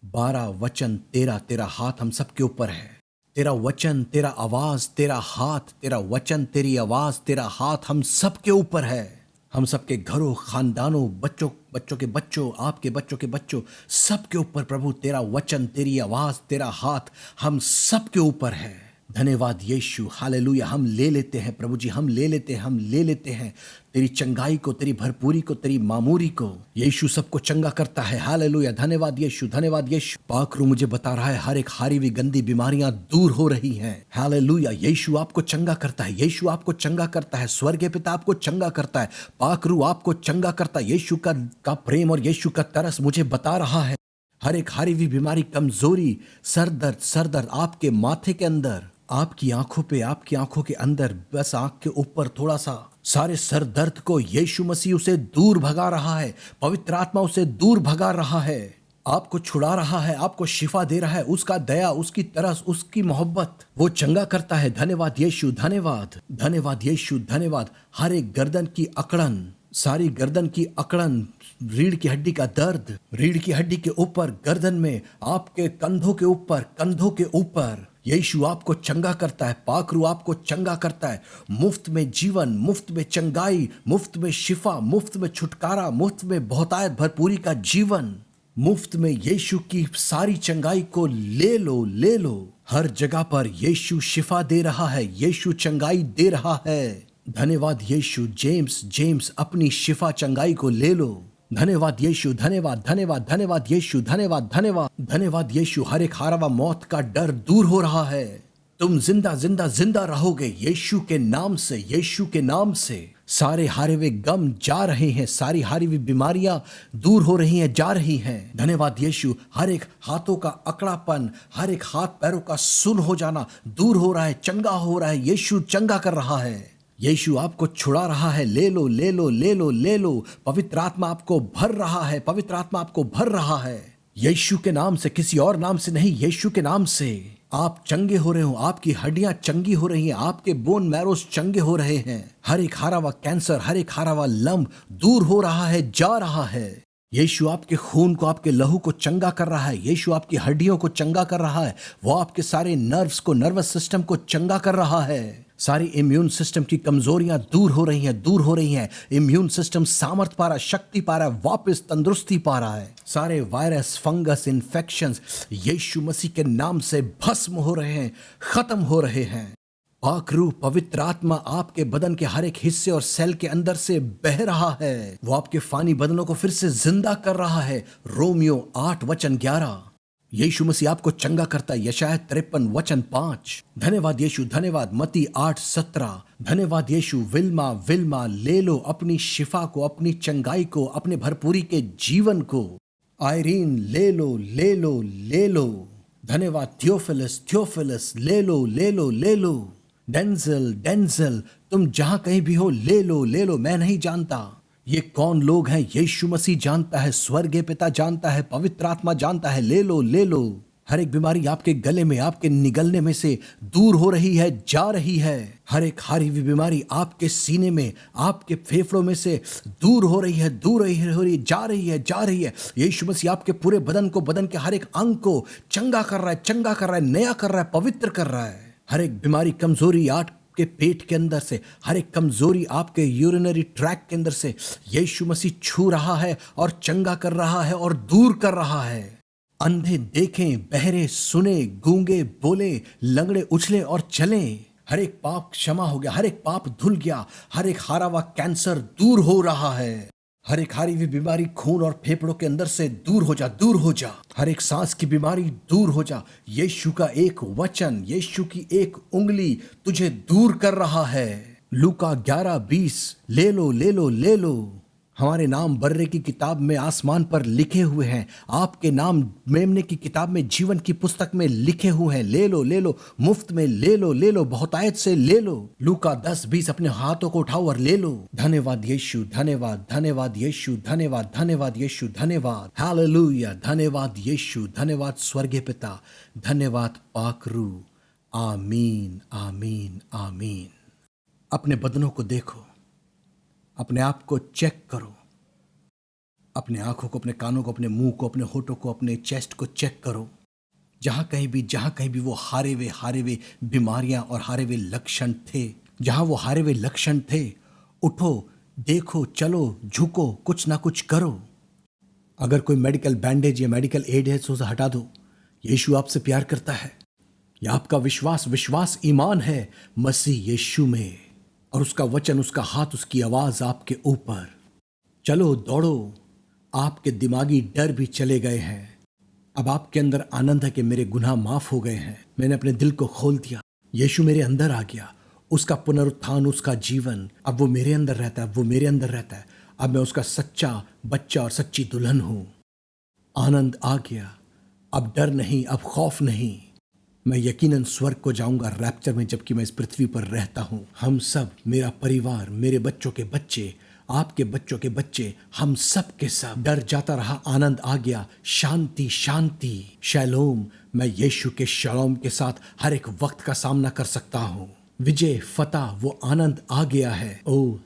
12:13। तेरा हाथ हम सबके ऊपर है। तेरा वचन, तेरा आवाज, तेरा हाथ, तेरा वचन, तेरी आवाज, तेरा हाथ हम सबके ऊपर है। हम सबके घरों, खानदानों, बच्चों के बच्चों, आपके बच्चों के बच्चों, सबके ऊपर प्रभु तेरा वचन, तेरी आवाज, तेरा हाथ हम सबके ऊपर है। धन्यवाद यीशु, हालेलुया। हम ले लेते हैं प्रभु जी, हम ले लेते हैं तेरी चंगाई को, तेरी भरपूरी को, तेरी मामूरी को। यीशु सबको चंगा करता है। हालेलुया। धन्यवाद यीशु, धन्यवाद यीशु। पाकरू मुझे बता रहा है हर एक हारी हुई गंदी बीमारियां दूर हो रही हैं। हालेलुया। यीशु आपको चंगा करता है, यीशु आपको चंगा करता है। स्वर्गीय पिता आपको चंगा करता है, पाकरू आपको चंगा करता है। यीशु का प्रेम और यीशु का तरस मुझे बता रहा है हर एक हारी हुई बीमारी, कमजोरी, सर दर्द आपके माथे के अंदर, आपकी आंखों पे, आपकी आंखों के अंदर, बस आंख के ऊपर थोड़ा सा, सारे सर दर्द को यीशु मसीह उसे दूर भगा रहा है। पवित्र आत्मा उसे दूर भगा रहा है, आपको छुड़ा रहा है, आपको शिफा दे रहा है। उसका दया, उसकी तरस, उसकी मोहब्बत वो चंगा करता है। धन्यवाद यीशु, धन्यवाद यीशु, धन्यवाद। हर एक गर्दन की अकड़न, सारी गर्दन की अकड़न, रीढ़ की हड्डी का दर्द, रीढ़ की हड्डी के ऊपर, गर्दन में, आपके कंधों के ऊपर यीशु आपको चंगा करता है। पाकरू आपको चंगा करता है। मुफ्त में जीवन, मुफ्त में चंगाई, मुफ्त में शिफा, मुफ्त में छुटकारा, मुफ्त में बहुतायत भरपूरी का जीवन, मुफ्त में यीशु की सारी चंगाई को ले लो। हर जगह पर यीशु शिफा दे रहा है, यीशु चंगाई दे रहा है। धन्यवाद यीशु। जेम्स अपनी शिफा चंगाई को ले लो। धन्यवाद यीशु, धन्यवाद धन्यवाद धन्यवाद यीशु, धन्यवाद धन्यवाद धन्यवाद यीशु। हर एक हारा हुआ मौत का डर दूर हो रहा है। तुम जिंदा जिंदा जिंदा रहोगे यीशु के नाम से, यीशु के नाम से। सारे हारे हुए गम जा रहे हैं, सारी हारी हुई बीमारियां दूर हो रही हैं, जा रही हैं। धन्यवाद यीशु। हर एक हाथों का अकड़ापन, हर एक हाथ पैरों का सुन हो जाना दूर हो रहा है, चंगा हो रहा है। यीशु चंगा कर रहा है। यीशु आपको छुड़ा रहा है। ले लो ले लो ले लो ले लो। पवित्र आत्मा आपको भर रहा है, पवित्र आत्मा आपको भर रहा है। यीशु के नाम से, किसी और नाम से नहीं, यीशु के नाम से आप चंगे हो रहे हो। आपकी हड्डियां चंगी हो रही हैं, आपके बोन मैरोस चंगे हो रहे हैं। हर एक हारा हुआ कैंसर, हर एक हारा हुआ लम्ब दूर हो रहा है, जा रहा है। यीशु आपके खून को, आपके लहू को चंगा कर रहा है। यीशु आपकी हड्डियों को चंगा कर रहा है। वो आपके सारे नर्व्स को, नर्वस सिस्टम को चंगा कर रहा है। सारी इम्यून सिस्टम की कमजोरियां दूर हो रही हैं, दूर हो रही हैं। इम्यून सिस्टम सामर्थ पा रहा है, शक्ति पा रहा है, वापस तंदुरुस्ती पा रहा है। सारे वायरस, फंगस, इन्फेक्शंस यीशु मसीह के नाम से भस्म हो रहे हैं, खत्म हो रहे हैं। पाक रूह, पवित्र आत्मा आपके बदन के हर एक हिस्से और सेल के अंदर से बह रहा है। वो आपके फानी बदनों को फिर से जिंदा कर रहा है। रोमियो 8:11। यीशु मसीह आपको चंगा करता है। यशायाह 53:5। धन्यवाद यीशु, धन्यवाद। मत्ती 8:17। धन्यवाद यीशु। विल्मा विल्मा ले लो अपनी शिफा को, अपनी चंगाई को, अपने भरपूरी के जीवन को। आयरीन ले लो ले लो ले लो। धन्यवाद थियोफिलस, थियोफिलस ले लो ले लो ले लो। डेंजल डेंजल, तुम जहां कहीं भी हो ले लो ले लो। मैं नहीं जानता ये कौन लोग हैं, यीशु मसीह जानता है, स्वर्गीय पिता जानता है, पवित्र आत्मा जानता है। ले लो ले लो। हर एक बीमारी आपके गले में, आपके निगलने में से दूर हो रही है, जा रही है। हर एक हारी हुई बीमारी आपके सीने में, आपके फेफड़ों में से दूर हो रही है, दूर हो रही है, जा रही है, जा रही है। यीशु मसीह आपके पूरे बदन को, बदन के हर एक अंग को चंगा कर रहा है, चंगा कर रहा है, नया कर रहा है, पवित्र कर रहा है। हर एक बीमारी, कमजोरी आपके पेट के अंदर से, हर एक कमजोरी आपके यूरिनरी ट्रैक के अंदर से यीशु मसीह छू रहा है और चंगा कर रहा है और दूर कर रहा है। अंधे देखें, बहरे सुने, गूंगे बोले, लंगड़े उछले और चले। हर एक पाप क्षमा हो गया, हर एक पाप धुल गया, हर एक हारा हुआ कैंसर दूर हो रहा है। हर एक हारी हुई बीमारी खून और फेफड़ों के अंदर से दूर हो जा, दूर हो जा। हर एक सांस की बीमारी दूर हो जा। यीशु का एक वचन, यीशु की एक उंगली तुझे दूर कर रहा है। लूका 11:20। ले लो ले लो ले लो। हमारे नाम बर्रे की किताब में आसमान पर लिखे हुए हैं, आपके नाम मेमने की किताब में, जीवन की पुस्तक में लिखे हुए हैं। ले लो ले लो, मुफ्त में ले लो ले लो, बहुतायत से ले लो। लूका 10:20। अपने हाथों को उठाओ और ले लो। धन्यवाद यीशु, धन्यवाद धन्यवाद यीशु, धन्यवाद धन्यवाद यीशु, धन्यवाद। हालेलुया। धन्यवाद यीशु, धन्यवाद स्वर्गीय पिता, धन्यवाद पाक रूह। आमीन आमीन आमीन। अपने बदनों को देखो, अपने आप को चेक करो, अपने आंखों को, अपने कानों को, अपने मुंह को, अपने होठों को, अपने चेस्ट को चेक करो। जहां कहीं भी वो हारे हुए बीमारियां और हारे हुए लक्षण थे, जहां वो हारे हुए लक्षण थे, उठो, देखो, चलो, झुको, कुछ ना कुछ करो। अगर कोई मेडिकल बैंडेज या मेडिकल एड है तो उसे हटा दो। यीशु आपसे प्यार करता है। यह आपका विश्वास ईमान है मसीह यीशु में, और उसका वचन, उसका हाथ, उसकी आवाज आपके ऊपर। चलो, दौड़ो। आपके दिमागी डर भी चले गए हैं। अब आपके अंदर आनंद है कि मेरे गुनाह माफ हो गए हैं। मैंने अपने दिल को खोल दिया, यीशु मेरे अंदर आ गया। उसका पुनरुत्थान, उसका जीवन, अब वो मेरे अंदर रहता है, वो मेरे अंदर रहता है। अब मैं उसका सच्चा बच्चा और सच्ची दुल्हन हूं। आनंद आ गया। अब डर नहीं, अब खौफ नहीं। मैं यकीनन स्वर्ग को जाऊंगा रैप्चर में, जबकि मैं इस पृथ्वी पर रहता हूं। हम सब, मेरा परिवार, मेरे बच्चों के बच्चे, आपके बच्चों के बच्चे, हम सब के सब। डर जाता रहा, आनंद आ गया। शांति शांति, शैलोम। मैं यीशु के शलोम के साथ हर एक वक्त का सामना कर सकता हूं। विजय, फतह, वो आनंद आ गया है। ओ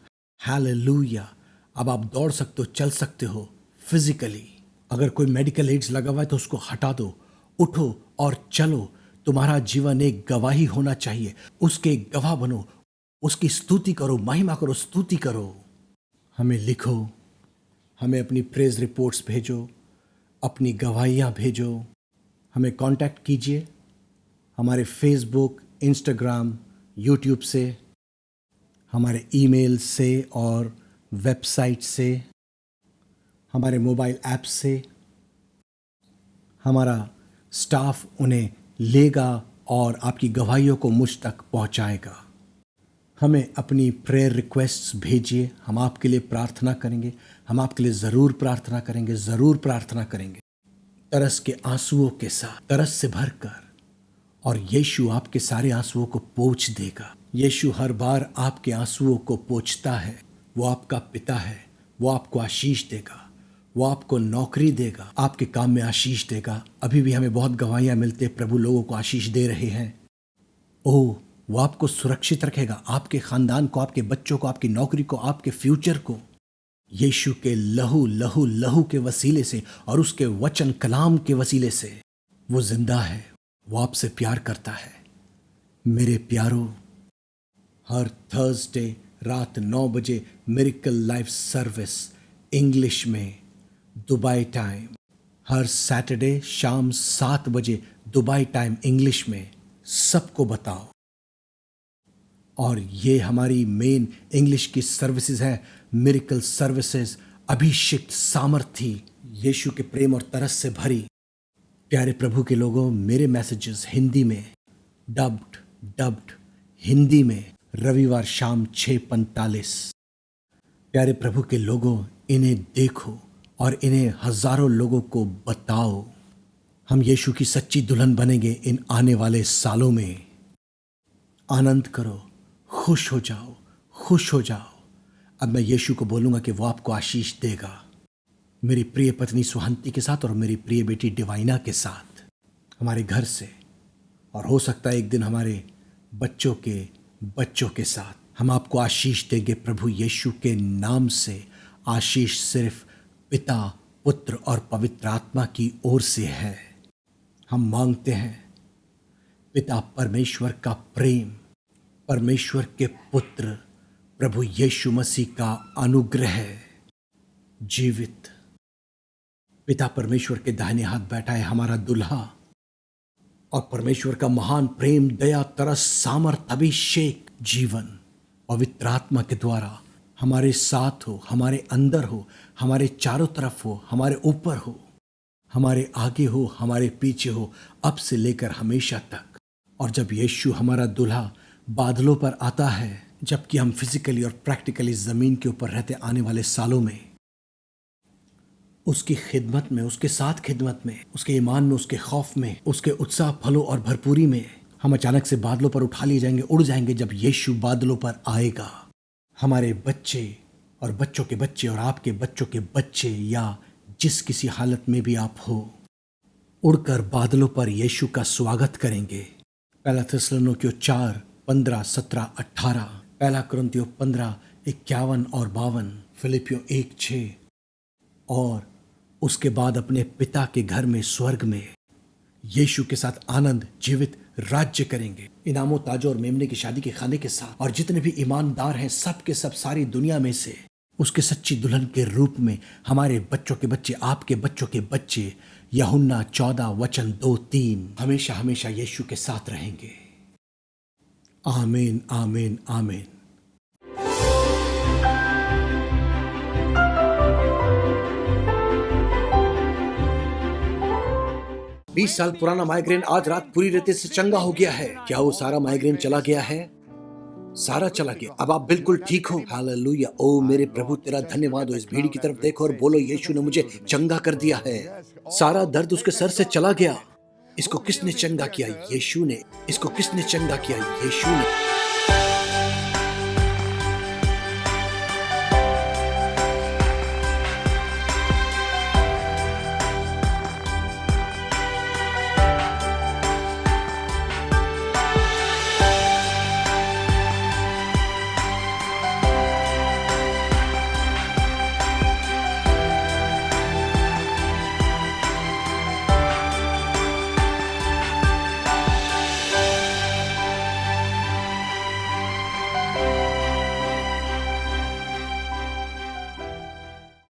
हालेलुया। अब आप दौड़ सकते हो, चल सकते हो फिजिकली। अगर कोई मेडिकल एड्स लगा हुआ है तो उसको हटा दो। उठो और चलो। तुम्हारा जीवन एक गवाही होना चाहिए। उसके एक गवाह बनो, उसकी स्तुति करो, महिमा करो, स्तुति करो। हमें लिखो, हमें अपनी प्रेज रिपोर्ट्स भेजो, अपनी गवाहियाँ भेजो। हमें कांटेक्ट कीजिए हमारे फेसबुक, इंस्टाग्राम, यूट्यूब से, हमारे ईमेल से और वेबसाइट से। हमारे मोबाइल ऐप से हमारा स्टाफ उन्हें लेगा और आपकी गवाहियों को मुझ तक पहुंचाएगा। हमें अपनी प्रेयर रिक्वेस्ट्स भेजिए, हम आपके लिए प्रार्थना करेंगे। हम आपके लिए ज़रूर प्रार्थना करेंगे, ज़रूर प्रार्थना करेंगे, तरस के आंसुओं के साथ, तरस से भरकर। और यीशु आपके सारे आंसुओं को पोंछ देगा। यीशु हर बार आपके आंसुओं को पोंछता है। वो आपका पिता है, वो आपको आशीष देगा, वो आपको नौकरी देगा, आपके काम में आशीष देगा। अभी भी हमें बहुत गवाहियां मिलती हैं, प्रभु लोगों को आशीष दे रहे हैं। ओह, वो आपको सुरक्षित रखेगा, आपके खानदान को, आपके बच्चों को, आपकी नौकरी को, आपके फ्यूचर को। यीशु के लहू लहू लहू के वसीले से और उसके वचन कलाम के वसीले से वो जिंदा है, वो आपसे प्यार करता है। मेरे प्यारो, हर थर्सडे रात 9 बजे मिरेकल लाइफ सर्विस इंग्लिश में दुबई टाइम, हर सैटरडे शाम 7 बजे दुबई टाइम इंग्लिश में, सबको बताओ। और ये हमारी मेन इंग्लिश की सर्विसेज है, मिरेकल सर्विसेज, अभिषिक्त सामर्थी, यीशु के प्रेम और तरस से भरी। प्यारे प्रभु के लोगों, मेरे मैसेजेस हिंदी में डब्ड हिंदी में रविवार शाम 6:45। प्यारे प्रभु के लोगों, इन्हें देखो और इन्हें हजारों लोगों को बताओ। हम यीशु की सच्ची दुल्हन बनेंगे इन आने वाले सालों में। आनंद करो, खुश हो जाओ, खुश हो जाओ। अब मैं यीशु को बोलूंगा कि वो आपको आशीष देगा। मेरी प्रिय पत्नी सुहंती के साथ और मेरी प्रिय बेटी डिवाइना के साथ, हमारे घर से, और हो सकता है एक दिन हमारे बच्चों के साथ हम आपको आशीष देंगे प्रभु यीशु के नाम से। आशीष सिर्फ पिता, पुत्र और पवित्र आत्मा की ओर से है। हम मांगते हैं पिता परमेश्वर का प्रेम, परमेश्वर के पुत्र प्रभु यीशु मसीह का अनुग्रह, जीवित पिता परमेश्वर के दाहिने हाथ बैठा है हमारा दुल्हा, और परमेश्वर का महान प्रेम, दया, तरस, सामर्थ, अभिषेक, जीवन पवित्र आत्मा के द्वारा हमारे साथ हो, हमारे अंदर हो, हमारे चारों तरफ हो, हमारे ऊपर हो, हमारे आगे हो, हमारे पीछे हो, अब से लेकर हमेशा तक। और जब यीशु हमारा दुल्हा बादलों पर आता है, जबकि हम फिजिकली और प्रैक्टिकली जमीन के ऊपर रहते आने वाले सालों में, उसकी खिदमत में, उसके साथ खिदमत में, उसके ईमान में, उसके खौफ में, उसके उत्साह, फलों और भरपूरी में हम अचानक से बादलों पर उठा लिए जाएंगे, उड़ जाएंगे। जब यीशु बादलों पर आएगा, हमारे बच्चे और बच्चों के बच्चे और आपके बच्चों के बच्चे, या जिस किसी हालत में भी आप हो, उड़कर बादलों पर यीशु का स्वागत करेंगे। पहला थिस्सलुनीकियों 4:15, 17, 18, पहला कुरिन्थियों 15:51 और 52, फिलिपियों 1:6, और उसके बाद अपने पिता के घर में, स्वर्ग में यीशु के साथ आनंद जीवित राज्य करेंगे, इनामों, ताजों और मेमने की शादी के खाने के साथ। और जितने भी ईमानदार हैं, सब के सब सारी दुनिया में से उसके सच्ची दुल्हन के रूप में हमारे बच्चों के बच्चे, आपके बच्चों के बच्चे, यूहन्ना 14:2-3 हमेशा हमेशा यीशु के साथ रहेंगे। आमीन, आमीन, आमीन। 20 साल पुराना माइग्रेन आज रात पूरी रीति से चंगा हो गया है। क्या वो सारा माइग्रेन चला गया है? सारा चला गया। अब आप बिल्कुल ठीक हो। हालेलुया। ओ मेरे प्रभु, तेरा धन्यवाद हो। इस भीड़ की तरफ देखो और बोलो, यीशु ने मुझे चंगा कर दिया है। सारा दर्द उसके सर से चला गया। इसको किसने चंगा किया? यीशु ने। इसको किसने चंगा किया? यीशु ने।